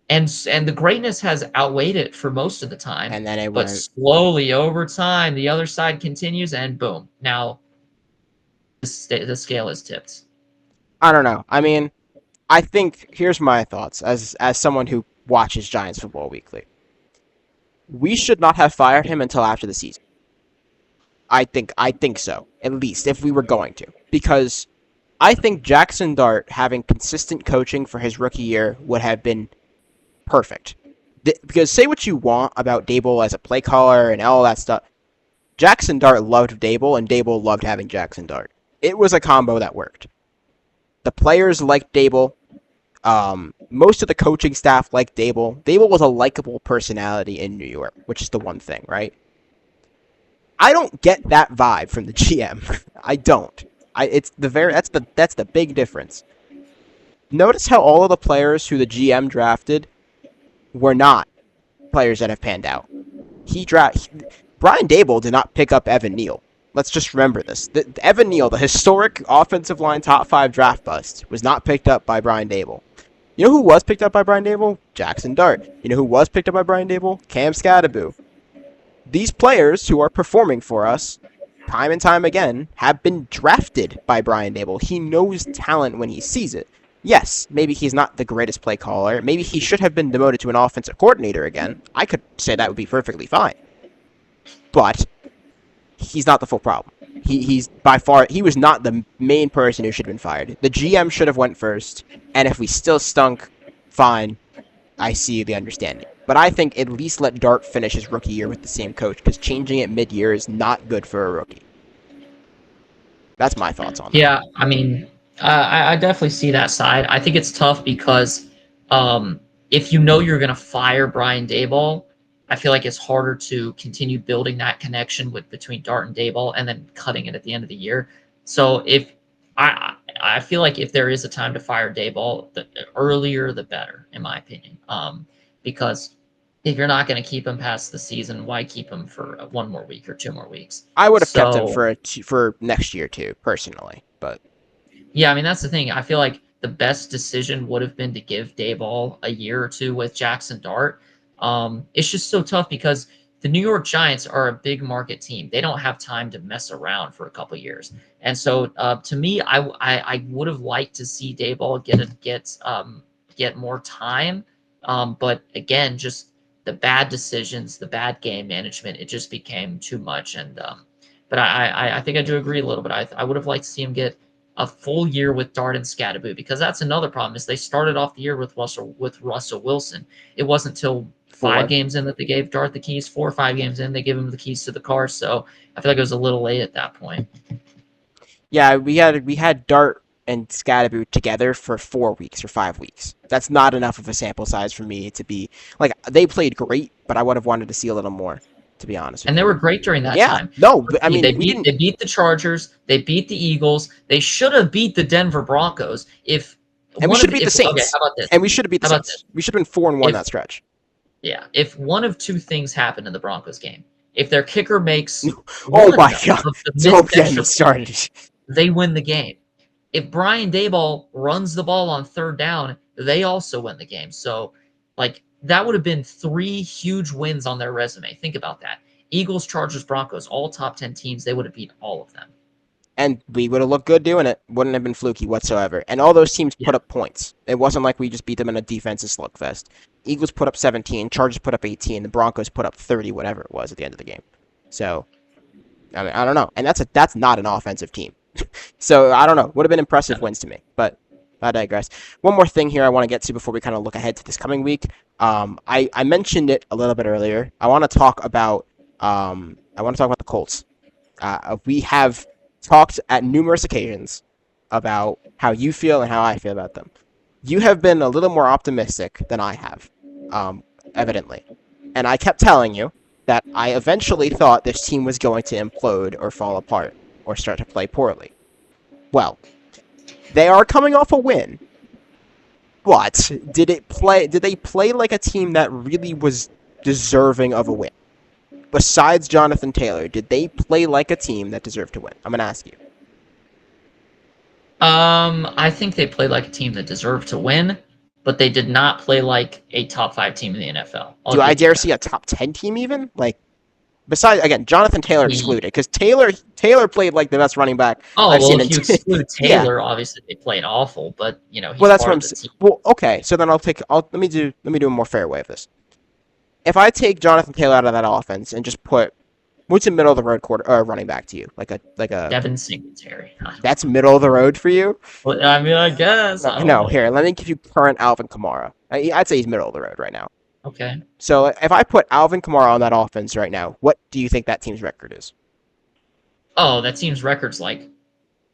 And the greatness has outweighed it for most of the time, and then it but went. slowly over time, the other side continues, and boom, now the scale is tipped. I don't know. I mean, I think here's my thoughts as someone who watches Giants football weekly. We should not have fired him until after the season. I think so, at least if we were going to, because I think Jackson Dart having consistent coaching for his rookie year would have been perfect. Because say what you want about Dable as a play caller and all that stuff, Jackson Dart loved Dable, and Dable loved having Jackson Dart. It was a combo that worked. The players liked Dable. Most of the coaching staff liked Dable. Dable was a likable personality in New York, which is the one thing, right? I don't get that vibe from the GM. I don't. It's the very that's the big difference. Notice how all of the players who the GM drafted were not players that have panned out. Brian Dable did not pick up Evan Neal. Let's just remember this. Evan Neal, the historic offensive line top 5 draft bust, was not picked up by Brian Dable. You know who was picked up by Brian Dable? Jackson Dart. You know who was picked up by Brian Dable? Cam Scatterboo. These players who are performing for us, time and time again, have been drafted by Brian Dable. He knows talent when he sees it. Yes, maybe he's not the greatest play caller. Maybe he should have been demoted to an offensive coordinator again. I could say that would be perfectly fine. But he's not the full problem. He's by far, he was not the main person who should have been fired. The GM should have went first, and if we still stunk, fine. I see the understanding. But I think at least let Dart finish his rookie year with the same coach, because changing it mid-year is not good for a rookie. That's my thoughts on that. Yeah, I mean, I definitely see that side. I think it's tough because if you know you're going to fire Brian Daboll, I feel like it's harder to continue building that connection between Dart and Daboll and then cutting it at the end of the year. So if I feel like if there is a time to fire Daboll, the earlier the better, in my opinion. Because if you're not going to keep him past the season, why keep him for one more week or 2 more weeks? I would have kept him for next year too, personally. But yeah, I mean that's the thing. I feel like the best decision would have been to give Daboll a year or two with Jackson Dart. It's just so tough because the New York Giants are a big market team. They don't have time to mess around for a couple of years. And so to me, I would have liked to see Daboll get more time. But again, just the bad decisions, the bad game management, it just became too much. And but I think I do agree a little bit. I would have liked to see him get a full year with Dart and Scatterboo, because that's another problem is they started off the year with Russell Wilson. It wasn't until 5 games in that they gave Dart the keys. 4 or 5 games in, they gave him the keys to the car. So I feel like it was a little late at that point. yeah, we had Dart and Scatterboo together for 4 weeks or 5 weeks. That's not enough of a sample size for me to be like they played great, but I would have wanted to see a little more, to be honest with And you. they were great during that Yeah, time. no, but, I mean, they beat the Chargers, they beat the Eagles, they should have beat the Denver Broncos. And we should have beat the Saints. Okay, how about this? And we should have beat the Saints. We should have been 4-1 that stretch. Yeah, if one of two things happened in the Broncos game, if their kicker makes oh my god, don't get me started, they win the game. If Brian Daboll runs the ball on 3rd down, they also win the game. So, like, that would have been 3 huge wins on their resume. Think about that. Eagles, Chargers, Broncos, all top 10 teams, they would have beat all of them. And we would have looked good doing it. Wouldn't have been fluky whatsoever. And all those teams put up points. It wasn't like we just beat them in a defensive slugfest. Eagles put up 17, Chargers put up 18, the Broncos put up 30, whatever it was at the end of the game. So, I mean, I don't know. And that's not an offensive team. So, I don't know. Would have been impressive wins to me, but I digress. One more thing here I want to get to before we kind of look ahead to this coming week. I mentioned it a little bit earlier. I want to talk about the Colts. We have talked at numerous occasions about how you feel and how I feel about them. You have been a little more optimistic than I have, evidently. And I kept telling you that I eventually thought this team was going to implode or fall apart or start to play poorly. Well, they are coming off a win. But did they play like a team that really was deserving of a win? Besides Jonathan Taylor, did they play like a team that deserved to win? I'm going to ask you. I think they played like a team that deserved to win, but they did not play like a top 5 team in the NFL. Do I dare see a top 10 team even? Like, besides, again, Jonathan Taylor excluded, because Taylor played like the best running back I've seen. If you exclude Taylor, obviously they played awful, but he's that's part what of the team. Well, okay, so then let me do a more fair way of this. If I take Jonathan Taylor out of that offense and just put what's a middle of the road running back to you, like a Devin Singletary. That's middle of the road for you? Well, I mean, I guess. No, here, let me give you current Alvin Kamara. I'd say he's middle of the road right now. Okay. So if I put Alvin Kamara on that offense right now, what do you think that team's record is? Oh, that team's record's like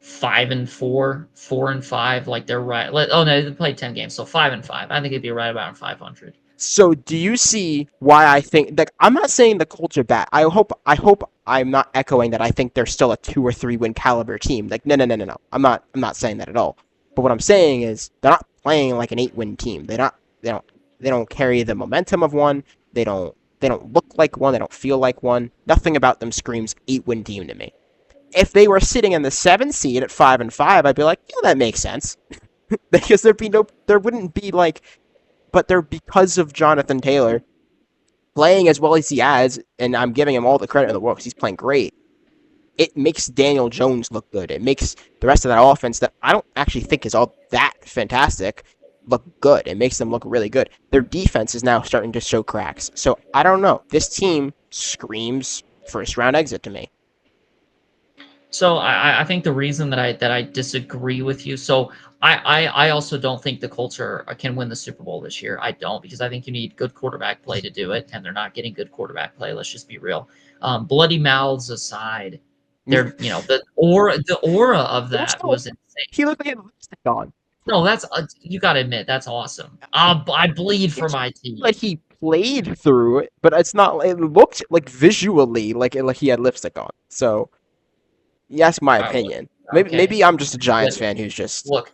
5-4, 4-5. Like they're right. Oh no, they played 10 games, so 5-5. I think it'd be right about 500. So do you see why I think that I'm not saying the Colts are bad? I hope I'm not echoing that I think they're still a 2 or 3 win caliber team. Like no. I'm not saying that at all. But what I'm saying is they're not playing like an 8-win team. They don't carry the momentum of one. They don't look like one. They don't feel like one. Nothing about them screams 8-win team to me. If they were sitting in the 7th seed at 5-5, I'd be like, yeah, that makes sense. Because there wouldn't be like, but they're because of Jonathan Taylor playing as well as he has, and I'm giving him all the credit in the world because he's playing great. It makes Daniel Jones look good. It makes the rest of that offense that I don't actually think is all that fantastic look good. It makes them look really good. Their defense is now starting to show cracks. So I don't know. This team screams first round exit to me. So I think the reason that I disagree with you. So I also don't think the Colts can win the Super Bowl this year. I don't, because I think you need good quarterback play to do it, and they're not getting good quarterback play. Let's just be real. Bloody mouths aside, they're the aura of that was insane. He looked like he had lipstick on. No, that's you got to admit that's awesome. I bleed for my team. Like he played through it, but it's not. It looked like visually like he had lipstick on. So. Yes, my opinion. Maybe I'm just a Giants fan who's just look.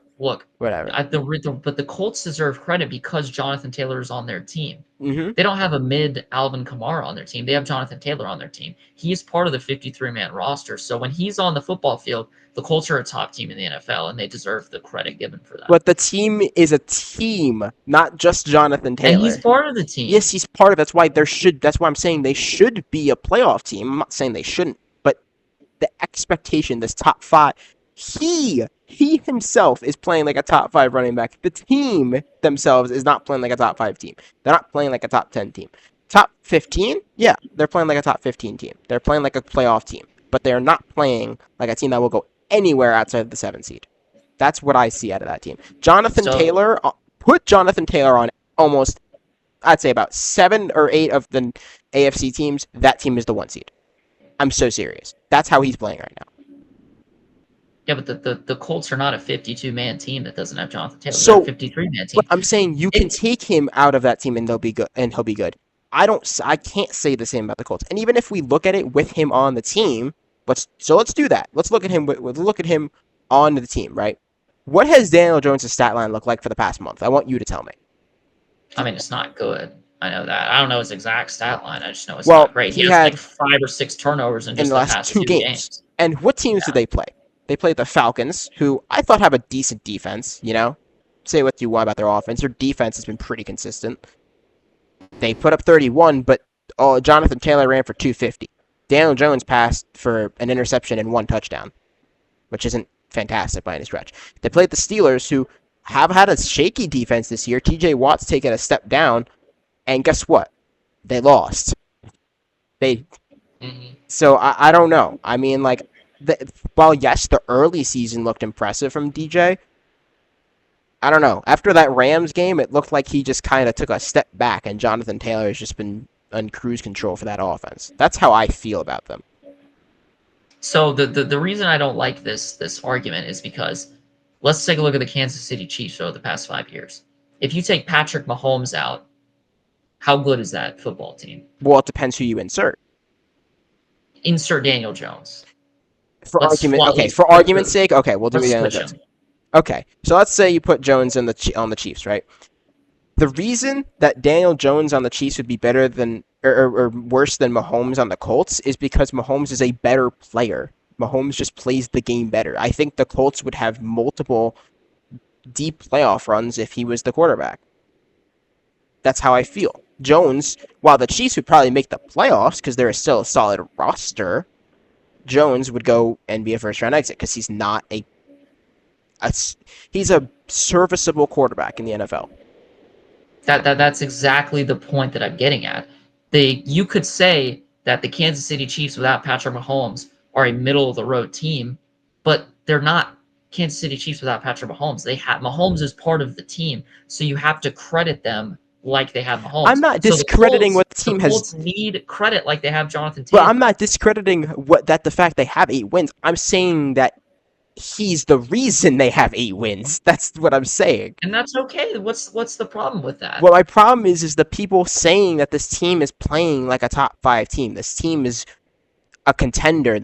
Whatever. But the Colts deserve credit because Jonathan Taylor is on their team. Mm-hmm. They don't have a mid Alvin Kamara on their team. They have Jonathan Taylor on their team. He is part of the 53-man roster. So when he's on the football field, the Colts are a top team in the NFL, and they deserve the credit given for that. But the team is a team, not just Jonathan Taylor. And he's part of the team. Yes, he's part of it. That's why I'm saying they should be a playoff team. I'm not saying they shouldn't. The expectation, this top 5, he himself is playing like a top 5 running back. The team themselves is not playing like a top 5 team. They're not playing like a top 10 team. Top 15? Yeah, they're playing like a top 15 team. They're playing like a playoff team. But they're not playing like a team that will go anywhere outside of the 7th seed. That's what I see out of that team. Put Jonathan Taylor on almost, I'd say about 7 or 8 of the AFC teams. That team is the 1 seed. I'm so serious. That's how he's playing right now. Yeah, but the Colts are not a 52-man team that doesn't have Jonathan Taylor. So, they're a 53-man team. But I'm saying you can take him out of that team and he'll be good. I can't say the same about the Colts. And even if we look at it with him on the team, let's do that. Let's look at him on the team, right? What has Daniel Jones' stat line look like for the past month? I want you to tell me. I mean, it's not good. I know that. I don't know his exact stat line. I just know it's not great. He has like 5 or 6 turnovers in just the last 2 games. And what teams did they play? They played the Falcons, who I thought have a decent defense, Say what you want about their offense. Their defense has been pretty consistent. They put up 31, but Jonathan Taylor ran for 250. Daniel Jones passed for an interception and 1 touchdown, which isn't fantastic by any stretch. They played the Steelers, who have had a shaky defense this year. TJ Watt's taken a step down, And guess what? They lost. They Mhm. So I don't know. I mean, like, while yes, the early season looked impressive from DJ, I don't know. After that Rams game, it looked like he just kind of took a step back, and Jonathan Taylor has just been on cruise control for that offense. That's how I feel about them. So the reason I don't like this argument is because let's take a look at the Kansas City Chiefs over the past 5 years. If you take Patrick Mahomes out, how good is that football team? Well, it depends who you insert. Insert Daniel Jones. For Let's argument, swap. okay. For argument's sake, okay, we'll do Let's Daniel switch Jones. him. Okay, so let's say you put Jones on the Chiefs, right? The reason that Daniel Jones on the Chiefs would be better than or worse than Mahomes on the Colts is because Mahomes is a better player. Mahomes just plays the game better. I think the Colts would have multiple deep playoff runs if he was the quarterback. That's how I feel. Jones, while the Chiefs would probably make the playoffs because they're still a solid roster, Jones would go and be a first-round exit because he's not he's a serviceable quarterback in the NFL. That's exactly the point that I'm getting at. You could say that the Kansas City Chiefs without Patrick Mahomes are a middle of the road team, but they're not Kansas City Chiefs without Patrick Mahomes. Mahomes is part of the team, so you have to credit them like they have Mahomes. I'm not So discrediting what the team the Colts need credit like they have Jonathan Taylor. But I'm not discrediting the fact they have 8 wins. I'm saying that he's the reason they have 8 wins. That's what I'm saying. And that's okay. What's the problem with that? Well, my problem is the people saying that this team is playing like a top 5 team. This team is a contender.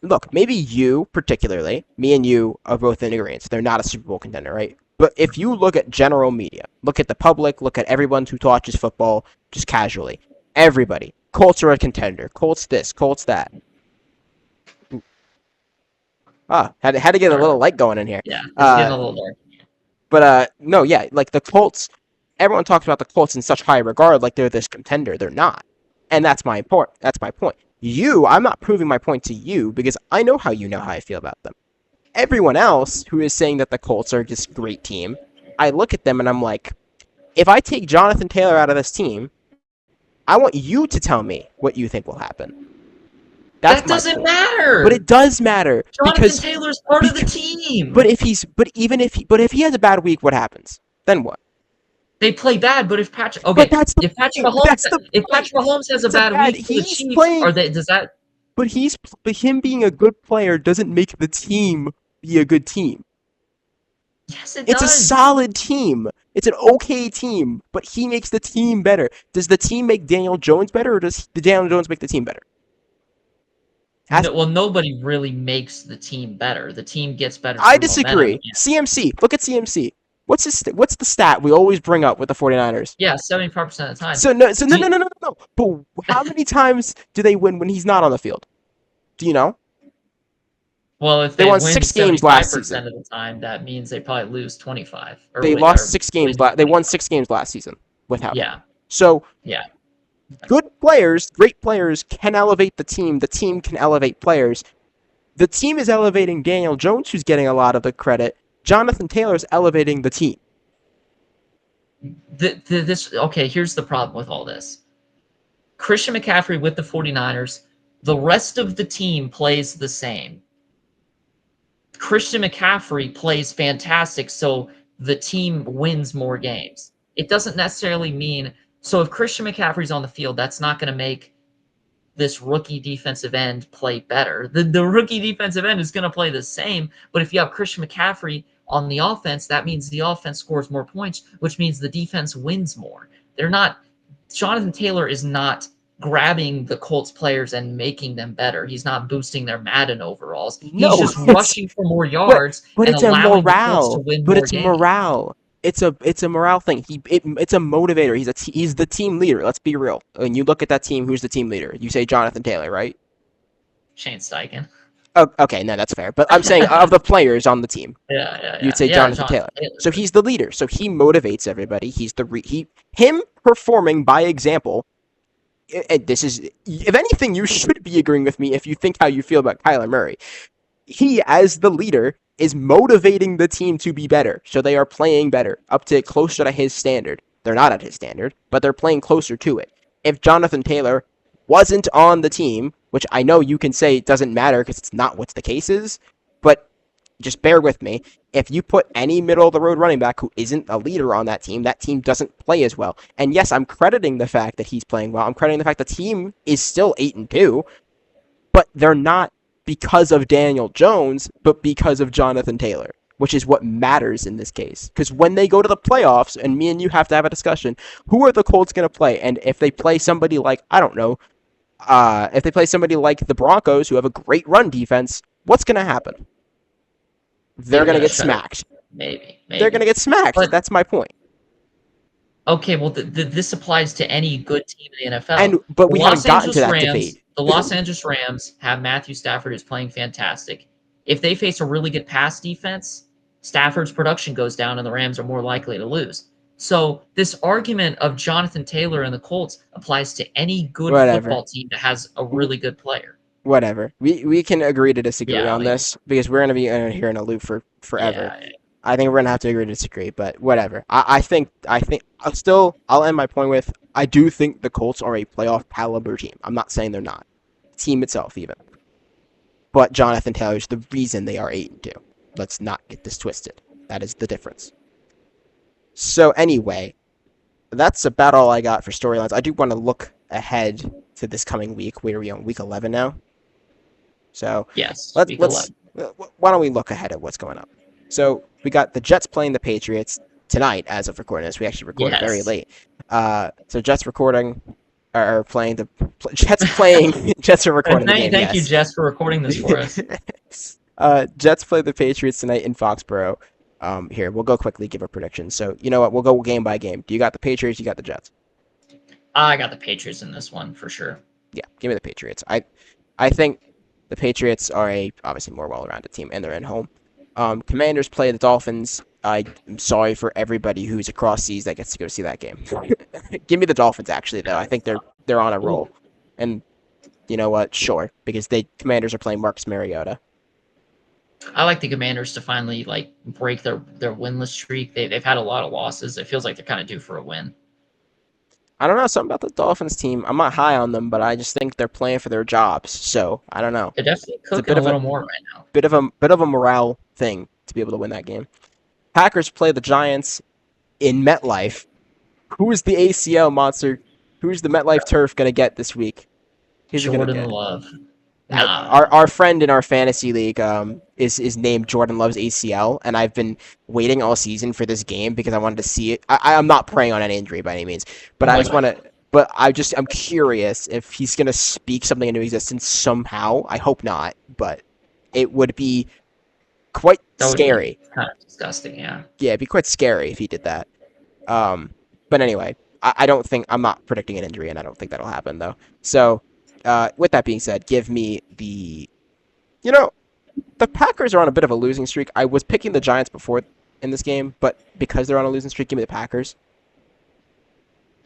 Look, maybe you particularly, me and you are both in agreement. They're not a Super Bowl contender, right? But if you look at general media, look at the public, look at everyone who watches football just casually, everybody, Colts are a contender. Colts this, Colts that. Had to get a little light going in here. Yeah, it's getting a little dark. But no, yeah, like the Colts, everyone talks about the Colts in such high regard, like they're this contender. They're not, and that's my point. I'm not proving my point to you because I know how I feel about them. Everyone else who is saying that the Colts are just a great team, I look at them and I'm like, if I take Jonathan Taylor out of this team, I want you to tell me what you think will happen. That doesn't matter. But it does matter. Jonathan Taylor's part of the team. But if he has a bad week, what happens? Then what? They play bad, but if Patrick Mahomes has a bad week, he's playing. But him being a good player doesn't make the team be a good team. Yes, it does. It's a solid team. It's an okay team, but he makes the team better. Does the team make Daniel Jones better, or does Daniel Jones make the team better? Well, nobody really makes the team better. The team gets better. I disagree. CMC. Look at CMC. What's the stat we always bring up with the 49ers? Yeah, 75% of the time. No. But how many times do they win when he's not on the field? Do you know? Well, if they won 6 games last season of the time, that means they probably lose 25. They lost 6 games. They won 6 games last season without. Yeah. So yeah. Good players, great players can elevate the team. The team can elevate players. The team is elevating Daniel Jones, who's getting a lot of the credit. Jonathan Taylor's elevating the team. Okay, here's the problem with all this. Christian McCaffrey with the 49ers, the rest of the team plays the same. Christian McCaffrey plays fantastic, so the team wins more games. It doesn't necessarily mean... So if Christian McCaffrey's on the field, that's not going to make this rookie defensive end play better. The rookie defensive end is going to play the same, but if you have Christian McCaffrey on the offense, that means the offense scores more points, which means the defense wins more. Jonathan Taylor is not grabbing the Colts players and making them better. He's not boosting their Madden overalls. He's just rushing for more yards and allowing the Colts to win more games. But it's morale. It's a morale thing. It's a motivator. He's the team leader. Let's be real. When you look at that team, who's the team leader? You say Jonathan Taylor, right? Shane Steichen. Oh, okay, no, that's fair. But I'm saying of the players on the team, you'd say Jonathan Taylor. So he's the leader. So he motivates everybody. He's him performing by example. And this is, if anything, you should be agreeing with me if you think how you feel about Kyler Murray. He, as the leader, is motivating the team to be better, so they are playing better, up to closer to his standard. They're not at his standard, but they're playing closer to it. If Jonathan Taylor wasn't on the team, which I know you can say it doesn't matter because it's not what the case is, but just bear with me. If you put any middle of the road running back who isn't a leader on that team doesn't play as well. And yes, I'm crediting the fact that he's playing well. I'm crediting the fact the team is still 8-2, but they're not because of Daniel Jones, but because of Jonathan Taylor, which is what matters in this case. Because when they go to the playoffs, and me and you have to have a discussion, who are the Colts going to play? And if they play somebody like, I don't know, if they play somebody like the Broncos, who have a great run defense, what's going to happen? They're going to get smacked. Maybe. They're going to get smacked. But that's my point. Okay, well, this applies to any good team in the NFL. But we haven't gotten to that debate. The Los Angeles Rams have Matthew Stafford, who's playing fantastic. If they face a really good pass defense, Stafford's production goes down and the Rams are more likely to lose. So this argument of Jonathan Taylor and the Colts applies to any good football team that has a really good player. Whatever. We can agree to disagree on this because we're going to be here in a loop for forever. Yeah. I think we're going to have to agree to disagree, but whatever. I think I'll end my point with, I do think the Colts are a playoff caliber team. I'm not saying they're not. The team itself, even. But Jonathan Taylor is the reason they are 8-2. Let's not get this twisted. That is the difference. So anyway, that's about all I got for storylines. I do want to look ahead to this coming week. Where are we on? Week 11 now? So yes, why don't we look ahead at what's going on? So we got the Jets playing the Patriots tonight as of recording this. We actually recorded very late. So Jets are playing the Jets playing. Jets are recording the game. Thank you, Jets, for recording this for us. Jets play the Patriots tonight in Foxborough. Here, we'll go quickly, give a prediction. So, you know what? We'll go game by game. Do you got the Patriots? You got the Jets? I got the Patriots in this one, for sure. Yeah, give me the Patriots. I think the Patriots are a obviously more well-rounded team, and they're at home. Commanders play the Dolphins. I'm sorry for everybody who's across seas that gets to go see that game. Give me the Dolphins, actually, though. I think they're on a roll. And you know what? Sure, because Commanders are playing Marcus Mariota. I like the Commanders to finally break their winless streak. They've had a lot of losses. It feels like they're kind of due for a win. I don't know, something about the Dolphins team. I'm not high on them, but I just think they're playing for their jobs. So I don't know. They're definitely cooking a little more right now. Bit of a morale thing to be able to win that game. Packers play the Giants in MetLife. Who is the ACL monster? Who's the MetLife turf going to get this week? Jordan Love. Our friend in our fantasy league is named Jordan Love's ACL, and I've been waiting all season for this game because I wanted to see it. I'm not preying on an injury by any means, but I just want to. But I'm curious if he's gonna speak something into existence somehow. I hope not, but it would be quite scary. Kind of disgusting, yeah. Yeah, it'd be quite scary if he did that. But anyway, I don't think I'm not predicting an injury, and I don't think that'll happen though. So. With that being said, give me the Packers are on a bit of a losing streak. I was picking the Giants before in this game, but because they're on a losing streak, give me the Packers.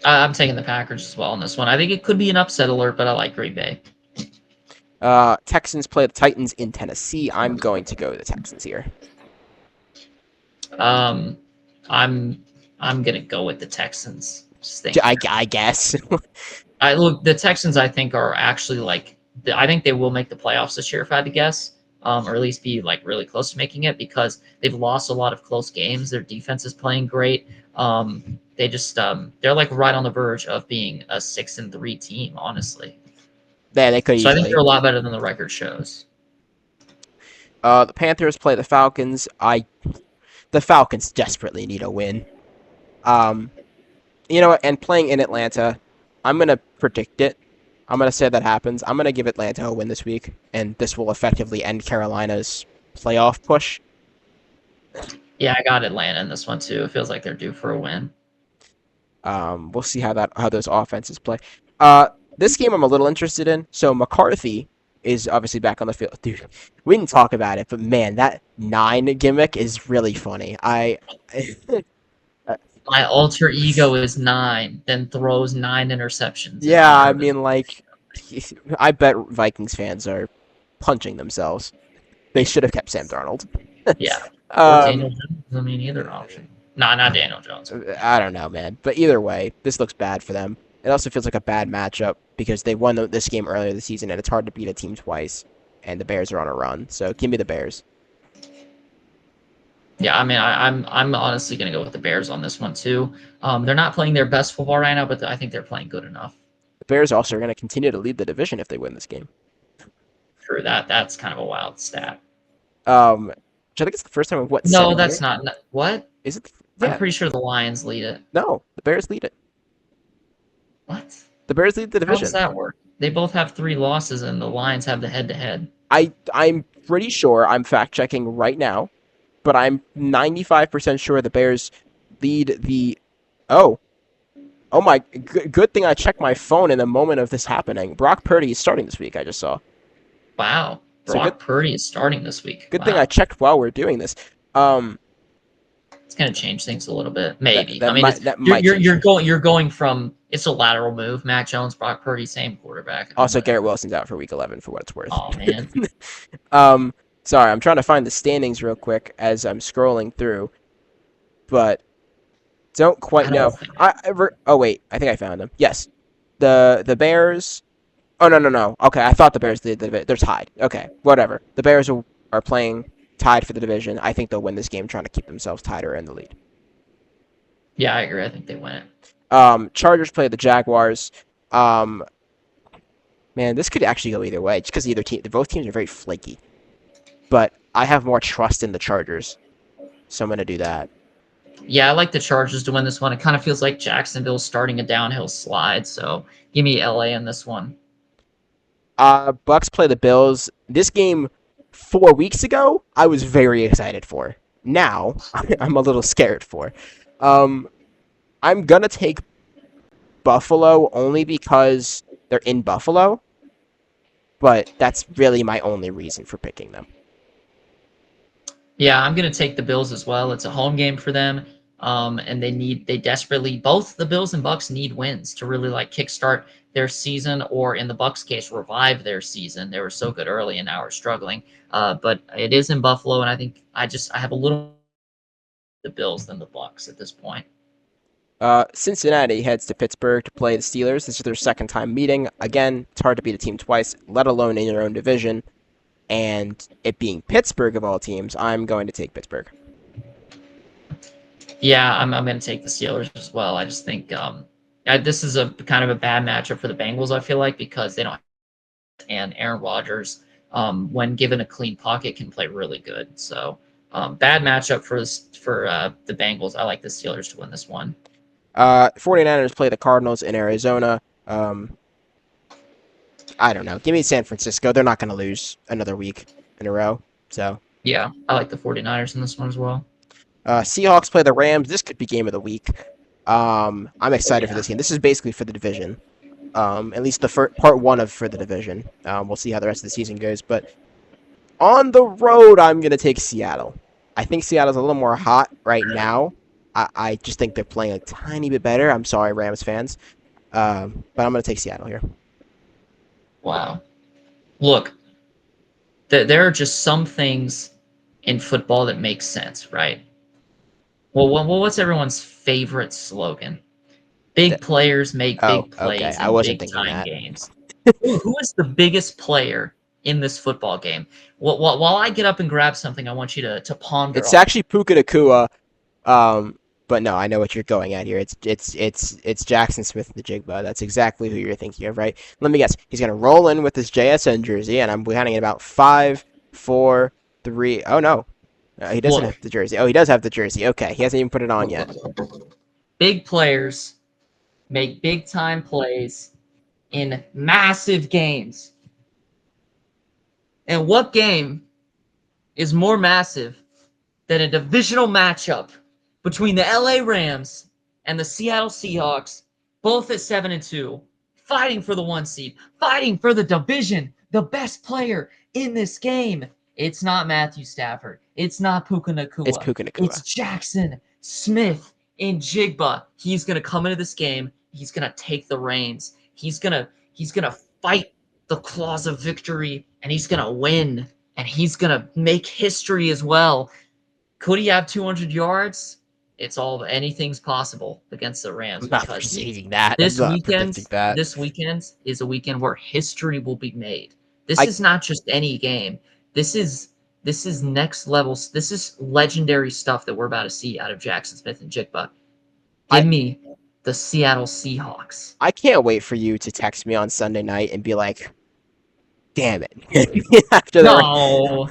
I'm taking the Packers as well in this one. I think it could be an upset alert, but I like Green Bay. Texans play the Titans in Tennessee. I'm going to go with the Texans here. I'm gonna go with the Texans. I guess. Look, the Texans, I think, are actually I think they will make the playoffs this year, if I had to guess, or at least be really close to making it because they've lost a lot of close games. Their defense is playing great. They just they're right on the verge of being a 6-3 team, honestly. Yeah, they could. So I think they're a lot better than the record shows. The Panthers play the Falcons. The Falcons desperately need a win. And playing in Atlanta. I'm going to predict it. I'm going to say that happens. I'm going to give Atlanta a win this week, and this will effectively end Carolina's playoff push. Yeah, I got Atlanta in this one, too. It feels like they're due for a win. We'll see how those offenses play. This game I'm a little interested in. So McCarthy is obviously back on the field. Dude, we didn't talk about it, but man, that 9 gimmick is really funny. My alter ego is 9, then throws 9 interceptions. Yeah, I mean, I bet Vikings fans are punching themselves. They should have kept Sam Darnold. Yeah. Daniel Jones, either option. Nah, not Daniel Jones. I don't know, man. But either way, this looks bad for them. It also feels like a bad matchup because they won this game earlier this season, and it's hard to beat a team twice. And the Bears are on a run, so give me the Bears. Yeah, I mean, I'm honestly going to go with the Bears on this one too. They're not playing their best football right now, but I think they're playing good enough. The Bears also are going to continue to lead the division if they win this game. True, that's kind of a wild stat. Which I think it's the first time in what, No, 7 years? that's not. What? Is it? I'm Yeah. pretty sure the Lions lead it. No, the Bears lead it. What? The Bears lead the How does division. that work? They both have 3 losses, and the Lions have the head-to-head. I'm pretty sure, I'm fact checking right now, but I'm 95% sure the Bears lead the. Oh, oh my! Good thing I checked my phone in the moment of this happening. Brock Purdy is starting this week. I just saw. Wow, So Brock Purdy is starting this week. Good Wow. thing I checked while we're doing this. It's going to change things a little bit, maybe. That I mean, might you're going from it's a lateral move. Mac Jones, Brock Purdy, same quarterback. Also, Garrett Wilson's out for week 11 for what it's worth. Oh man. Sorry, I'm trying to find the standings real quick as I'm scrolling through, but don't quite know. Oh wait, I think I found them. Yes, the Bears. Oh no. Okay, I thought the Bears did. They're tied. Okay, whatever. The Bears are playing tied for the division. I think they'll win this game, trying to keep themselves tied or in the lead. Yeah, I agree. I think they win it. Chargers play the Jaguars. Man, this could actually go either way, just because both teams are very flaky. But I have more trust in the Chargers, so I'm going to do that. Yeah, I like the Chargers to win this one. It kind of feels like Jacksonville's starting a downhill slide, so give me LA in this one. Bucks play the Bills. This game 4 weeks ago, I was very excited for. Now, I'm a little scared for. I'm going to take Buffalo only because they're in Buffalo, but that's really my only reason for picking them. Yeah, I'm going to take the Bills as well. It's a home game for them, and they desperately, both the Bills and Bucks need wins to really like kickstart their season, or in the Bucks' case, revive their season. They were so good early and now are struggling. But it is in Buffalo, and I think I have a little the Bills than the Bucks at this point. Cincinnati heads to Pittsburgh to play the Steelers. This is their second time meeting. Again, it's hard to beat a team twice, let alone in your own division. And it being Pittsburgh of all teams, I'm going to take Pittsburgh. Yeah, I'm going to take the Steelers as well. I just think this is a kind of a bad matchup for the Bengals, I feel like, because they don't. And Aaron Rodgers, when given a clean pocket, can play really good. So bad matchup for the Bengals. I like the Steelers to win this one. 49ers play the Cardinals in Arizona. I don't know. Give me San Francisco. They're not going to lose another week in a row. So yeah, I like the 49ers in this one as well. Seahawks play the Rams. This could be game of the week. I'm excited for this game. This is basically for the division. At least the part one for the division. We'll see how the rest of the season goes. But on the road, I'm going to take Seattle. I think Seattle's a little more hot right now. I just think they're playing a tiny bit better. I'm sorry, Rams fans. But I'm going to take Seattle here. Wow. Look, there are just some things in football that make sense, right? Well, what's everyone's favorite slogan? Big players make big plays in big-time games. Who is the biggest player in this football game? While I get up and grab something, I want you to ponder. It's actually Puka Nacua. But no, I know what you're going at here. It's Jackson Smith-Njigba. That's exactly who you're thinking of, right? Let me guess. He's gonna roll in with his JSN jersey, and I'm counting at about 5, 4, 3. Oh no, he doesn't have the jersey. Oh, he does have the jersey. Okay, he hasn't even put it on yet. Big players make big time plays in massive games. And what game is more massive than a divisional matchup between the LA Rams and the Seattle Seahawks, both at 7-2, fighting for the 1 seed, fighting for the division, the best player in this game? It's not Matthew Stafford. It's not Puka Nacua. It's Puka Nacua. It's Jackson Smith-Njigba. He's gonna come into this game. He's gonna take the reins. He's gonna fight the claws of victory, and he's gonna win, and he's gonna make history as well. Could he have 200 yards? It's all anything's possible against the Rams I'm not because predicting that. I'm not predicting that. this weekend is a weekend where history will be made. This I is not just any game. This is next level. This is legendary stuff that we're about to see out of Jackson Smith and Jigba. I Give me the Seattle Seahawks. I can't wait for you to text me on Sunday night and be like, "Damn it!" After the No,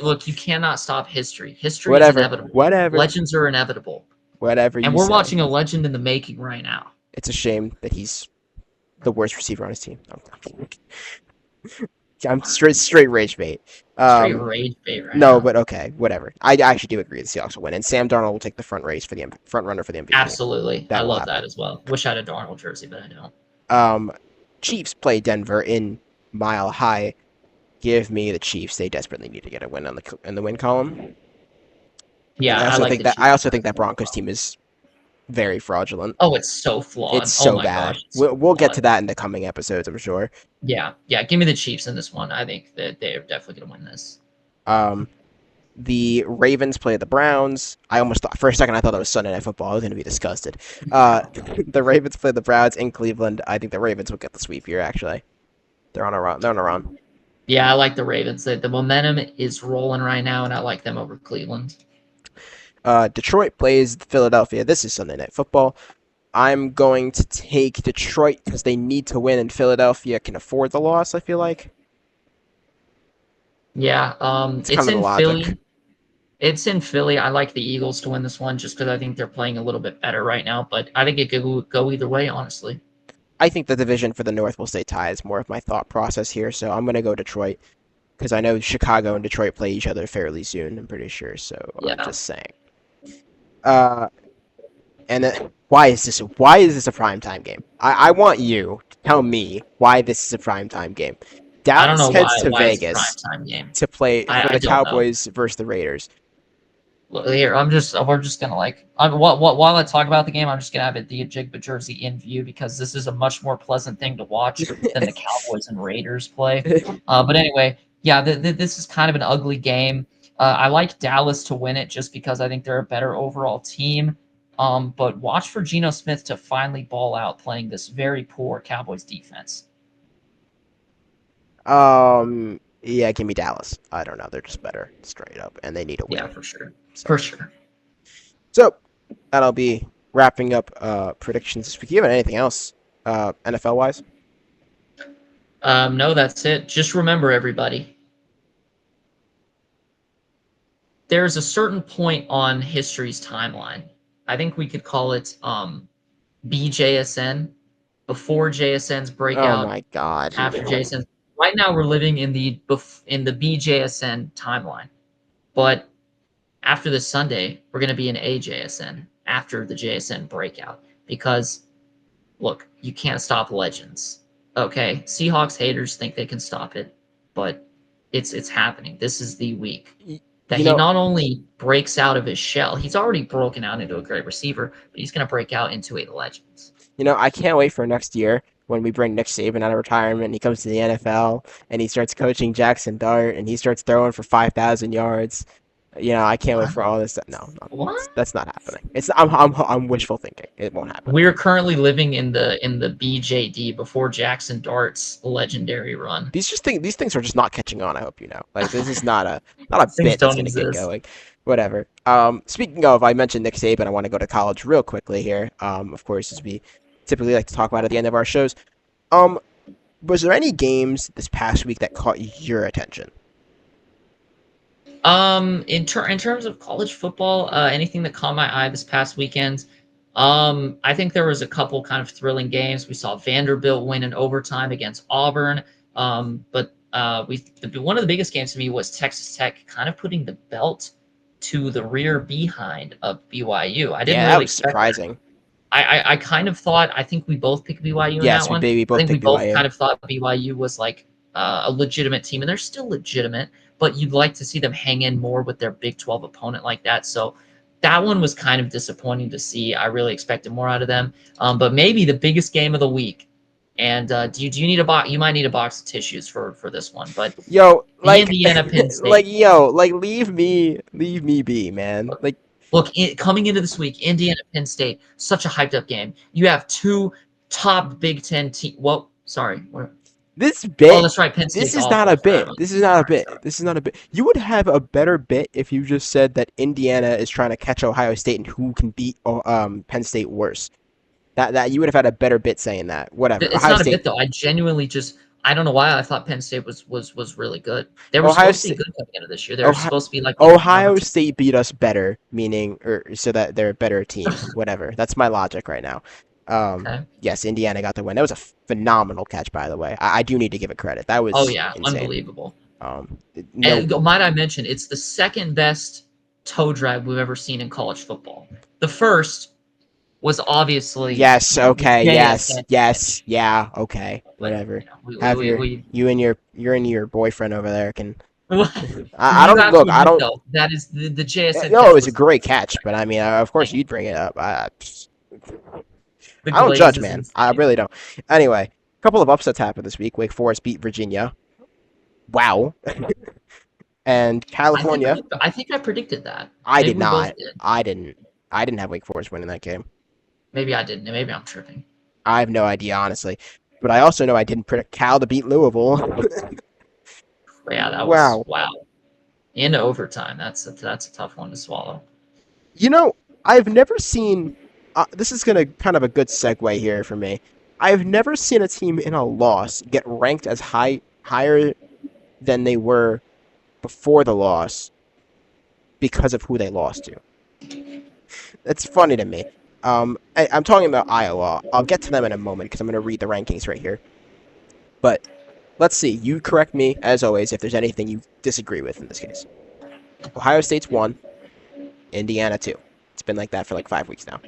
look, you cannot stop history. History is whatever, inevitable. whatever, Legends are inevitable, whatever and you we're say. watching a legend in the making right now. It's a shame that he's the worst receiver on his team. I'm straight rage bait. Straight rage bait right No, now. but okay, whatever. I actually do agree the Seahawks will win, and Sam Darnold will take the front runner for the MVP. Absolutely, I That will love happen. that as well. Wish I had a Darnold jersey, but I don't. Chiefs play Denver in Mile High. Give me the Chiefs. They desperately need to get a win on the win column. Yeah, I I also like think the that Chiefs. Broncos team is very fraudulent. Oh, it's so It's flawed. Oh so my bad. gosh, it's so We'll get flawed. to that in the coming episodes, I'm sure. Yeah, give me the Chiefs in this one. I think that they're definitely gonna win this. The Ravens play the Browns. I almost thought for a second I thought it was Sunday Night Football. I was going to be disgusted. The Ravens play the Browns in Cleveland. I think the Ravens will get the sweep here. Actually, they're on a run. They're on a run. Yeah, I like the Ravens. The momentum is rolling right now, and I like them over Cleveland. Detroit plays Philadelphia. This is Sunday Night Football. I'm going to take Detroit because they need to win, and Philadelphia can afford the loss. I feel like Yeah, it's it's kind of the in logic. Philly. It's in Philly. I like the Eagles to win this one just because I think they're playing a little bit better right now. But I think it could go either way, honestly. I think the division for the North will stay tied. Is more of my thought process here, so I'm going to go Detroit because I know Chicago and Detroit play each other fairly soon. I'm pretty sure, so I'm Yeah. just saying. Uh, and then, why is this a primetime game? I want you to tell me why this is a primetime game. I don't Dallas know heads to why it's a Vegas primetime game. to play for I the don't know. Cowboys versus the Raiders. Look, here, we're just gonna while I talk about the game, I'm just gonna have the Jigba jersey in view because this is a much more pleasant thing to watch than the Cowboys and Raiders play. But anyway, yeah, this is kind of an ugly game. I like Dallas to win it just because I think they're a better overall team. But watch for Geno Smith to finally ball out playing this very poor Cowboys defense. Yeah, give me Dallas. I don't know. They're just better, straight up, and they need a win. Yeah, for sure. For sure. So that'll be wrapping up predictions this week. Do you have anything else, NFL wise? No, that's it. Just remember, everybody, there's a certain point on history's timeline. I think we could call it BJSN, before JSN's Oh breakout, my God. after JSN. Right now, we're living in the BJSN timeline, but after this Sunday, we're going to be in AJSN after the JSN breakout because, look, you can't stop legends. Okay, Seahawks haters think they can stop it, but it's happening. This is the week that You he know, not only breaks out of his shell, he's already broken out into a great receiver, but he's going to break out into a legend. I can't wait for next year when we bring Nick Saban out of retirement and he comes to the NFL and he starts coaching Jackson Dart and he starts throwing for 5,000 yards. I can't wait for all this stuff. No, What? that's not happening. I'm wishful thinking. It won't happen. We're currently living in the BJD before Jackson Dart's legendary run. These things are just not catching on. I hope you know. Like this is not a Things bit that's don't gonna get exist. going. Whatever. Speaking of, I mentioned Nick Saban. I want to go to college real quickly here. Of course, as we typically like to talk about at the end of our shows. Was there any games this past week that caught your attention? In terms of college football, anything that caught my eye this past weekend, I think there was a couple kind of thrilling games. We saw Vanderbilt win in overtime against Auburn. But one of the biggest games to me was Texas Tech kind of putting the belt to the rear behind of BYU. I didn't Yeah, that really was expect that. surprising. I kind of thought, I think we both picked BYU in Yes, that one. we I both think we picked both BYU. kind of thought BYU was like a legitimate team, and they're still legitimate, but you'd like to see them hang in more with their Big 12 opponent like that. So that one was kind of disappointing to see. I really expected more out of them. But maybe the biggest game of the week. And do you need a box? You might need a box of tissues for this one. But Yo, the Indiana Penn State. leave me be, man. Like, Look, coming into this week, Indiana, Penn State, such a hyped up game. You have two top Big Ten team. Well, sorry. This Oh, bit, that's right. Penn this State's is not awful. I a forgot bit. about This them. is not a Sorry, bit. sorry. This is not a bit. You would have a better bit if you just said that Indiana is trying to catch Ohio State and who can beat Penn State worse. That you would have had a better bit saying that. Whatever. It's Ohio not a State. bit though. I genuinely just I don't know why I thought Penn State was really good. They were Ohio supposed to be State. good coming into this year. They were Ohio, supposed to be like the number Ohio two. State beat us better, meaning or so that they're a better team. Whatever. That's my logic right now. Okay. Yes, Indiana got the win. That was a phenomenal catch, by the way. I do need to give it credit. That Oh was yeah, insane. unbelievable. Um, no. And might I mention, it's the second best toe drag we've ever seen in college football. The first was obviously Yes. the Okay. Yes. JSN Yes. catch, Yeah. Okay. but Whatever. Have we, your we you and your boyfriend over there can. I you don't have to look. I admit don't. though that is the JSN No, it catch was a was great insane. catch, but I mean, of course Like, you'd bring it up. the I don't glaze judge, is man. I insane. really don't. Anyway, a couple of upsets happened this week. Wake Forest beat Virginia. Wow. And California. I think I predicted that. I Maybe did we both not. did. I didn't. I didn't have Wake Forest winning that game. Maybe I didn't. Maybe I'm tripping. I have no idea, honestly. But I also know I didn't predict Cal to beat Louisville. But yeah, that was Wow. wow. In overtime, that's a tough one to swallow. You know, I've never seen. This is gonna kind of a good segue here for me. I've never seen a team in a loss get ranked as higher than they were before the loss because of who they lost to. It's funny to me. I'm talking about Iowa. I'll get to them in a moment because I'm going to read the rankings right here. But let's see. You correct me, as always, if there's anything you disagree with in this case. Ohio State's 1, Indiana 2. It's been like that for like 5 weeks now.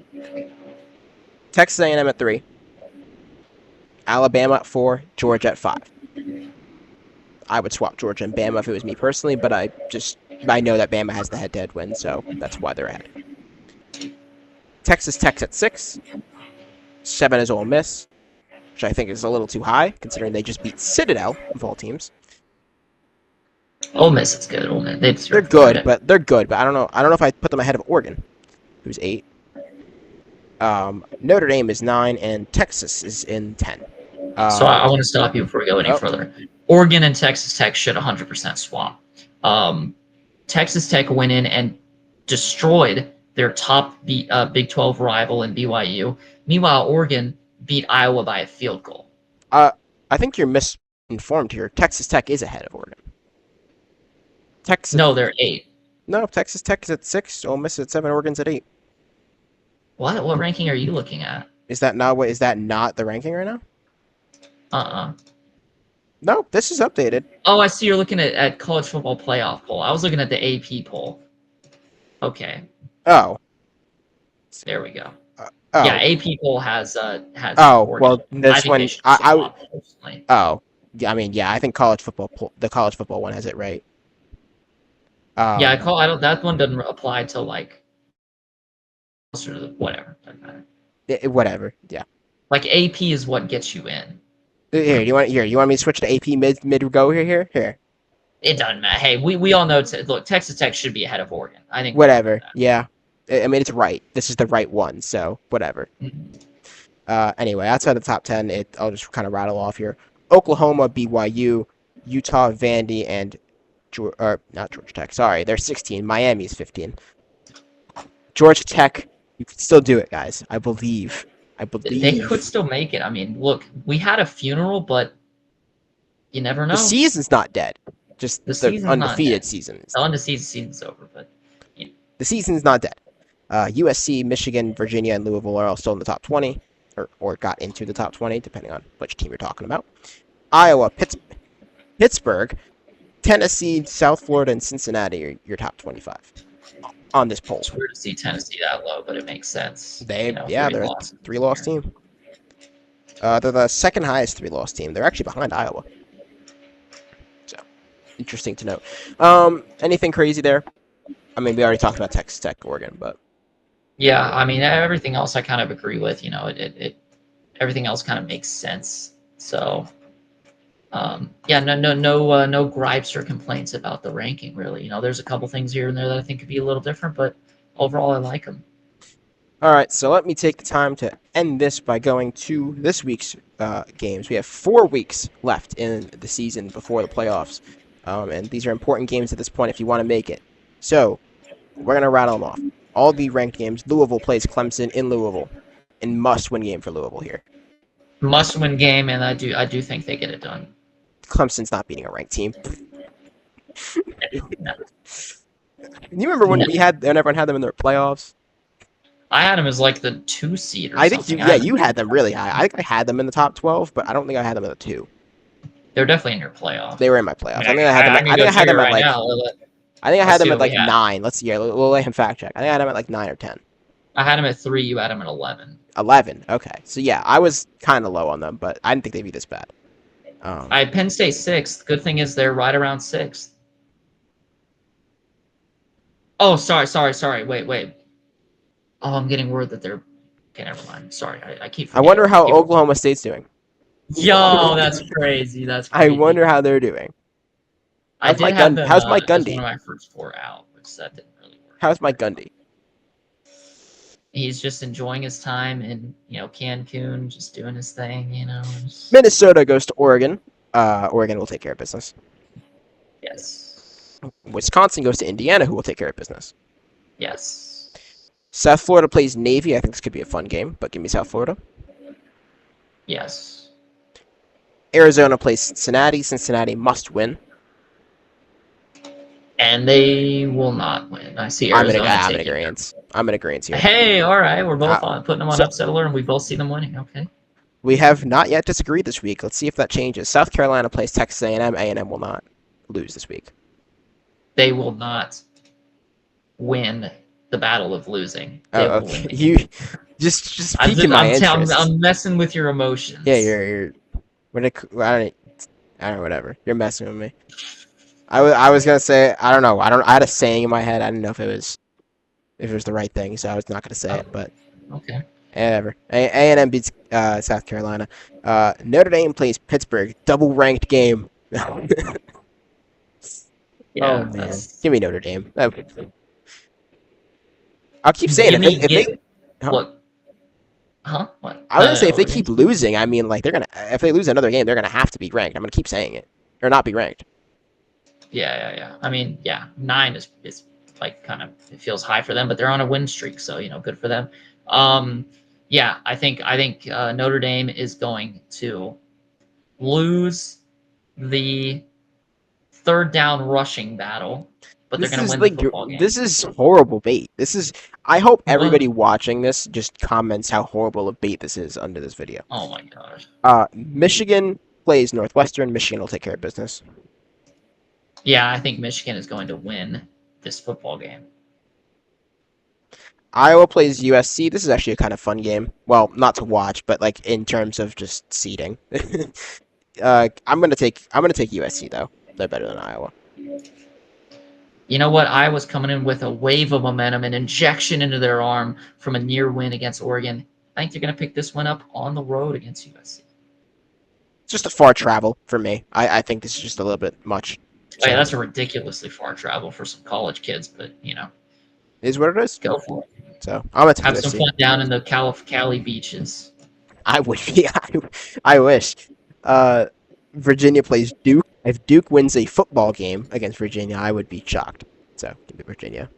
Texas A&M at 3, Alabama at 4, Georgia at 5. I would swap Georgia and Bama if it was me personally, but I know that Bama has the head-to-head win, so that's why they're ahead. Texas Tech's at 6. 7 is Ole Miss, which I think is a little too high, considering they just beat Citadel, of all teams. Ole Miss is good. Ole Miss, They're good, but I don't know. I don't know if I put them ahead of Oregon, who's 8. Notre Dame is 9, and Texas is in 10. So I want to stop you before we go any further. Oregon and Texas Tech should 100% swap. Texas Tech went in and destroyed their top Big 12 rival in BYU. Meanwhile, Oregon beat Iowa by a field goal. I think you're misinformed here. Texas Tech is ahead of Oregon. No, they're 8. No, Texas Tech is at 6, Ole Miss is at 7, Oregon's at 8. What ranking are you looking at? Is that not the ranking right now? No, this is updated. Oh, I see. You're looking at college football playoff poll. I was looking at the AP poll. Okay. Oh. There we go. Oh. Yeah, AP poll has Oh, Oregon. well, this one personally. Oh. Yeah, I mean, yeah, I think the college football one has it right. Yeah, I don't. That one doesn't apply to like closer to whatever. Doesn't matter. Whatever. Yeah. Like AP is what gets you in. Here, you want me to switch to AP mid go here? Here. It doesn't matter. Hey, we all know. Look, Texas Tech should be ahead of Oregon. I think. Whatever. Yeah. I mean, it's right. This is the right one, so whatever. Mm-hmm. Anyway, outside the top 10, I'll just kind of rattle off here. Oklahoma, BYU, Utah, Vandy, and not Georgia Tech. Sorry, they're 16. Miami's 15. Georgia Tech, you can still do it, guys. I believe. They could still make it. I mean, look, we had a funeral, but you never know. The season's not dead. Just the undefeated season. The undefeated season's over, but the season's not dead. USC, Michigan, Virginia, and Louisville are all still in the top 20, or got into the top 20, depending on which team you're talking about. Iowa, Pittsburgh, Tennessee, South Florida, and Cincinnati are your top 25 on this poll. It's weird to see Tennessee that low, but it makes sense. They're a 3-loss team. They're the second highest 3-loss team. They're actually behind Iowa. So, interesting to note. Anything crazy there? I mean, we already talked about Texas Tech, Oregon, but yeah, I mean, everything else I kind of agree with. You know, everything else kind of makes sense. So, yeah, no gripes or complaints about the ranking, really. You know, there's a couple things here and there that I think could be a little different, but overall, I like them. All right, so let me take the time to end this by going to this week's games. We have 4 weeks left in the season before the playoffs, and these are important games at this point if you want to make it. So we're gonna rattle them off. All the ranked games. Louisville plays Clemson in Louisville, and must-win game for Louisville here. Must-win game, and I do think they get it done. Clemson's not beating a ranked team. No. You remember when everyone had them in their playoffs? I had them as like the 2 seed or I think something. you had them really high. I think I had them in the top 12, but I don't think I had them in the 2. They're definitely in your playoff. They were in my playoffs. I think I had them at like. I think I had them at like we had. 9. Let's see. We'll let him fact check. I think I had them at like 9 or 10. I had them at 3. You had them at 11. 11. Okay. So yeah, I was kind of low on them, but I didn't think they'd be this bad. I had Penn State 6th. Good thing is they're right around 6th. Oh, sorry. Wait. Oh, I'm getting word that they're. Okay, never mind. Sorry, I keep. I wonder how Oklahoma State's doing. Yo, that's crazy. That's I crazy. wonder how they're doing. How's Mike Gundy? How's Mike Gundy? One of my first 4 out, which that didn't really work. How's Mike Gundy? He's just enjoying his time in Cancun, just doing his thing. Minnesota goes to Oregon. Oregon will take care of business. Yes. Wisconsin goes to Indiana, who will take care of business. Yes. South Florida plays Navy. I think this could be a fun game, but give me South Florida. Yes. Arizona plays Cincinnati. Cincinnati must win. And they will not win. I see Arizona. I'm in agreement here. Hey, all right. We're both putting them on upset alert, and we both see them winning. Okay. We have not yet disagreed this week. Let's see if that changes. South Carolina plays Texas A&M. A&M will not lose this week. They will not win the battle of losing. Okay. You just piquing my interest. I'm messing with your emotions. Yeah, you're. I don't know. Whatever. You're messing with me. I was gonna say I don't know. I had a saying in my head. I didn't know if it was the right thing, so I was not gonna say it. But okay. Whatever. A&M beats South Carolina. Notre Dame plays Pittsburgh. Double ranked game. Yeah, man. Give me Notre Dame. I'll keep saying it. What? Huh? What? I was gonna say if they keep losing, I mean, like if they lose another game, they're gonna have to be ranked. I'm gonna keep saying it, or not be ranked. Yeah. I mean, 9 is like kind of, it feels high for them, but they're on a win streak, so good for them. I think Notre Dame is going to lose the third down rushing battle, but they're going to win the football game. This is horrible bait. I hope everybody watching this just comments how horrible a bait this is under this video. Oh my gosh. Michigan plays Northwestern. Michigan will take care of business. Yeah, I think Michigan is going to win this football game. Iowa plays USC. This is actually a kind of fun game. Well, not to watch, but like in terms of just seeding. I'm gonna take USC though. They're better than Iowa. You know what? Iowa's coming in with a wave of momentum, an injection into their arm from a near win against Oregon. I think they're gonna pick this one up on the road against USC. It's just a far travel for me. I think this is just a little bit much. So, yeah, that's a ridiculously far travel for some college kids, but It is what it is. Go for it. So I'm gonna have some fun down in the Cali beaches. I wish. I wish. Virginia plays Duke. If Duke wins a football game against Virginia, I would be shocked. So give me Virginia.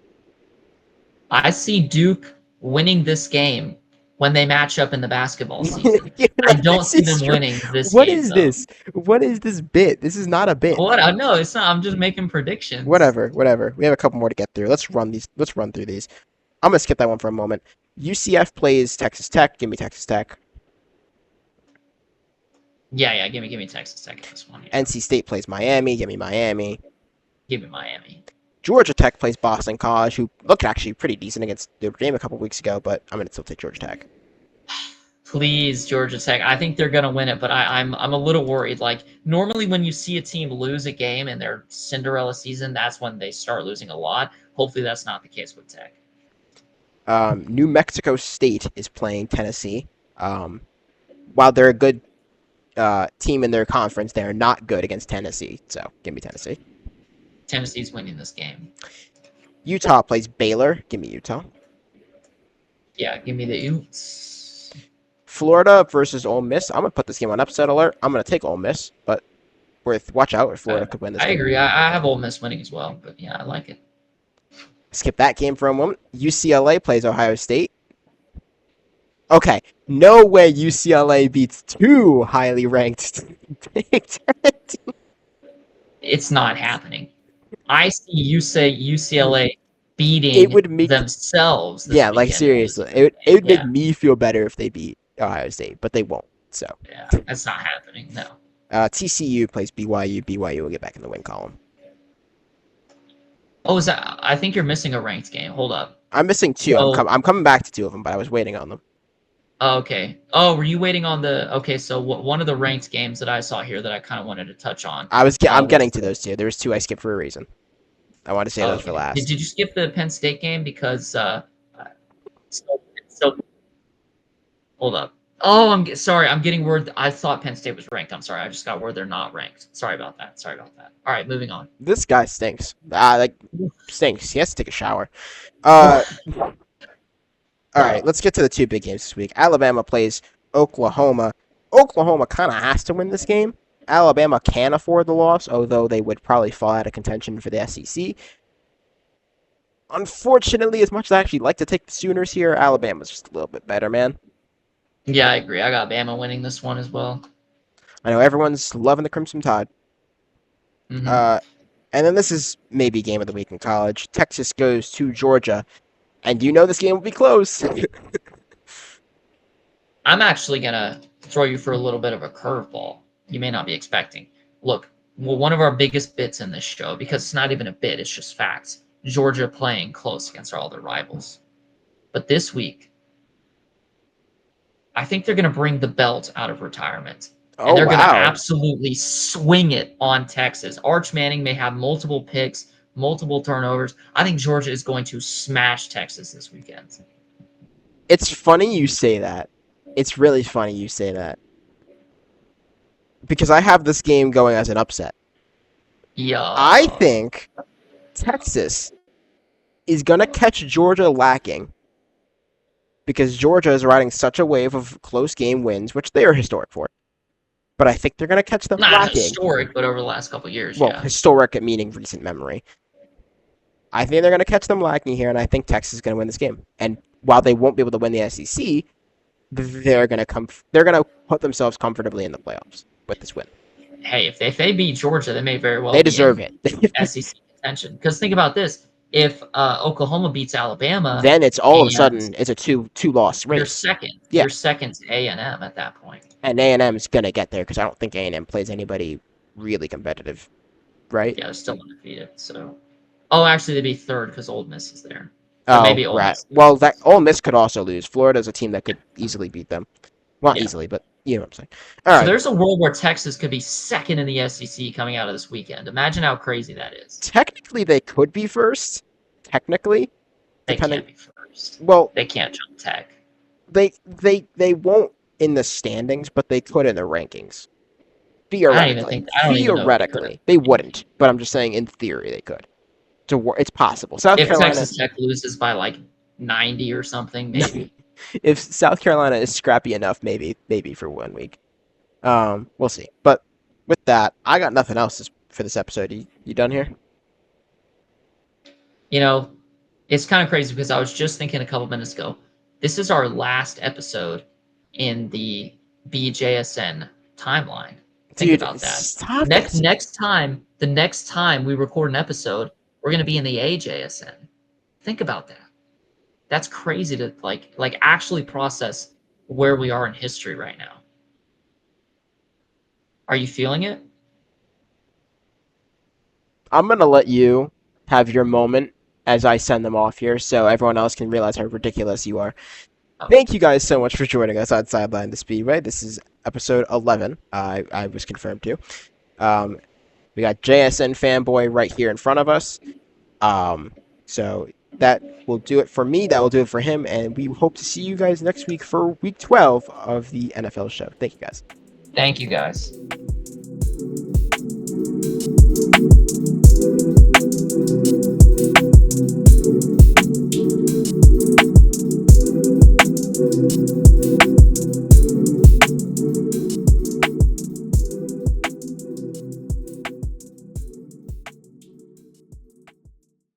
I see Duke winning this game when they match up in the basketball season. I don't see them winning this game. What is this? What is this bit? This is not a bit. What? No, it's not. I'm just making predictions. Whatever. We have a couple more to get through. Let's run through these. I'm going to skip that one for a moment. UCF plays Texas Tech. Give me Texas Tech. Yeah. Give me Texas Tech in this one. Yeah. NC State plays Miami. Give me Miami. Give me Miami. Georgia Tech plays Boston College, who looked actually pretty decent against Notre Dame a couple weeks ago, but I'm going to still take Georgia Tech. Please, Georgia Tech. I think they're going to win it, but I'm a little worried. Like, normally when you see a team lose a game in their Cinderella season, that's when they start losing a lot. Hopefully that's not the case with Tech. New Mexico State is playing Tennessee. While they're a good team in their conference, they are not good against Tennessee. So give me Tennessee. Tennessee's winning this game. Utah plays Baylor. Give me Utah. Yeah, give me the Utes. Florida versus Ole Miss. I'm gonna put this game on upset alert. I'm gonna take Ole Miss, but watch out if Florida could win this I game. agree. I have Ole Miss winning as well, but yeah, I like it. Skip that game for a moment. UCLA plays Ohio State. Okay, no way UCLA beats two highly ranked Big Ten teams. It's not happening. I see you say UCLA It beating would make themselves this yeah, like weekend. seriously, it would make Yeah. me feel better if they beat Ohio State, but they won't. So Yeah, that's not happening. No. TCU plays BYU. BYU will get back in the win column. Oh, is that? I think you're missing a ranked game. Hold up. I'm missing two. So, I'm coming back to two of them, but I was waiting on them. okay. Oh, were you waiting on the? Okay, so one of the ranked games that I saw here that I kind of wanted to touch on. I'm getting Was to those two. There was two I skipped for a reason. I want to say those for okay. last. Did you skip the Penn State game because? So hold up. Oh, sorry. I'm getting word. I thought Penn State was ranked. I'm sorry. I just got word they're not ranked. Sorry about that. Sorry about that. All right, moving on. This guy stinks. Stinks. He has to take a shower. All right, let's get to the two big games this week. Alabama plays Oklahoma. Oklahoma kind of has to win this game. Alabama can afford the loss, although they would probably fall out of contention for the SEC. Unfortunately, as much as I actually like to take the Sooners here, Alabama's just a little bit better, man. Yeah, I agree. I got Bama winning this one as well. I know everyone's loving the Crimson Tide. Mm-hmm. And then this is maybe game of the week in college. Texas goes to Georgia, and you know this game will be close. I'm actually gonna throw you for a little bit of a curveball. You may not be expecting. Look, well, one of our biggest bits in this show, because it's not even a bit, it's just facts. Georgia playing close against all their rivals. But this week, I think they're going to bring the belt out of retirement. And they're going to absolutely swing it on Texas. Arch Manning may have multiple picks, multiple turnovers. I think Georgia is going to smash Texas this weekend. It's funny you say that. It's really funny you say that. Because I have this game going as an upset. Yeah. I think Texas is going to catch Georgia lacking. Because Georgia is riding such a wave of close game wins, which they are historic for. But I think they're going to catch them Not lacking. historic, but over the last couple of years, well, yeah. Historic meaning recent memory. I think they're going to catch them lacking here, and I think Texas is going to win this game. And while they won't be able to win the SEC, they're going to put themselves comfortably in the playoffs with this win. Hey, if they beat Georgia, they may very well they deserve it. SEC contention. Because think about this. If Oklahoma beats Alabama, then it's all of a sudden it's a two-loss race. You're second. Yeah. You're second to A&M at that point. And A&M is gonna get there because I don't think A&M plays anybody really competitive, right? Yeah, they're still undefeated. So, actually, they'd be third because Ole Miss is there. So maybe Ole Miss. Well, that Ole Miss could also lose. Florida's a team that could easily beat them. Well, not easily, but you know what I'm saying. All right. There's a world where Texas could be second in the SEC coming out of this weekend. Imagine how crazy that is. Technically, they could be first. Technically, they can't be first. Well, they can't jump Tech. They won't in the standings, but they could in the rankings. Theoretically, they wouldn't. But I'm just saying, in theory, they could. It's possible. If Texas Tech loses by like 90 or something, maybe. If South Carolina is scrappy enough, maybe for 1 week. We'll see. But with that, I got nothing else for this episode. You done here? You know, it's kind of crazy because I was just thinking a couple minutes ago. This is our last episode in the BJSN timeline. Think about that. The next time we record an episode, we're going to be in the AJSN. Think about that. That's crazy to like actually process where we are in history right now. Are you feeling it? I'm going to let you have your moment as I send them off here so everyone else can realize how ridiculous you are. Thank you guys so much for joining us on Sideline the Speedway. This is episode 11. I was confirmed to. We got JSN Fanboy right here in front of us. So that will do it for me. That will do it for him. And we hope to see you guys next week for week 12 of the NFL show. Thank you guys. Thank you guys.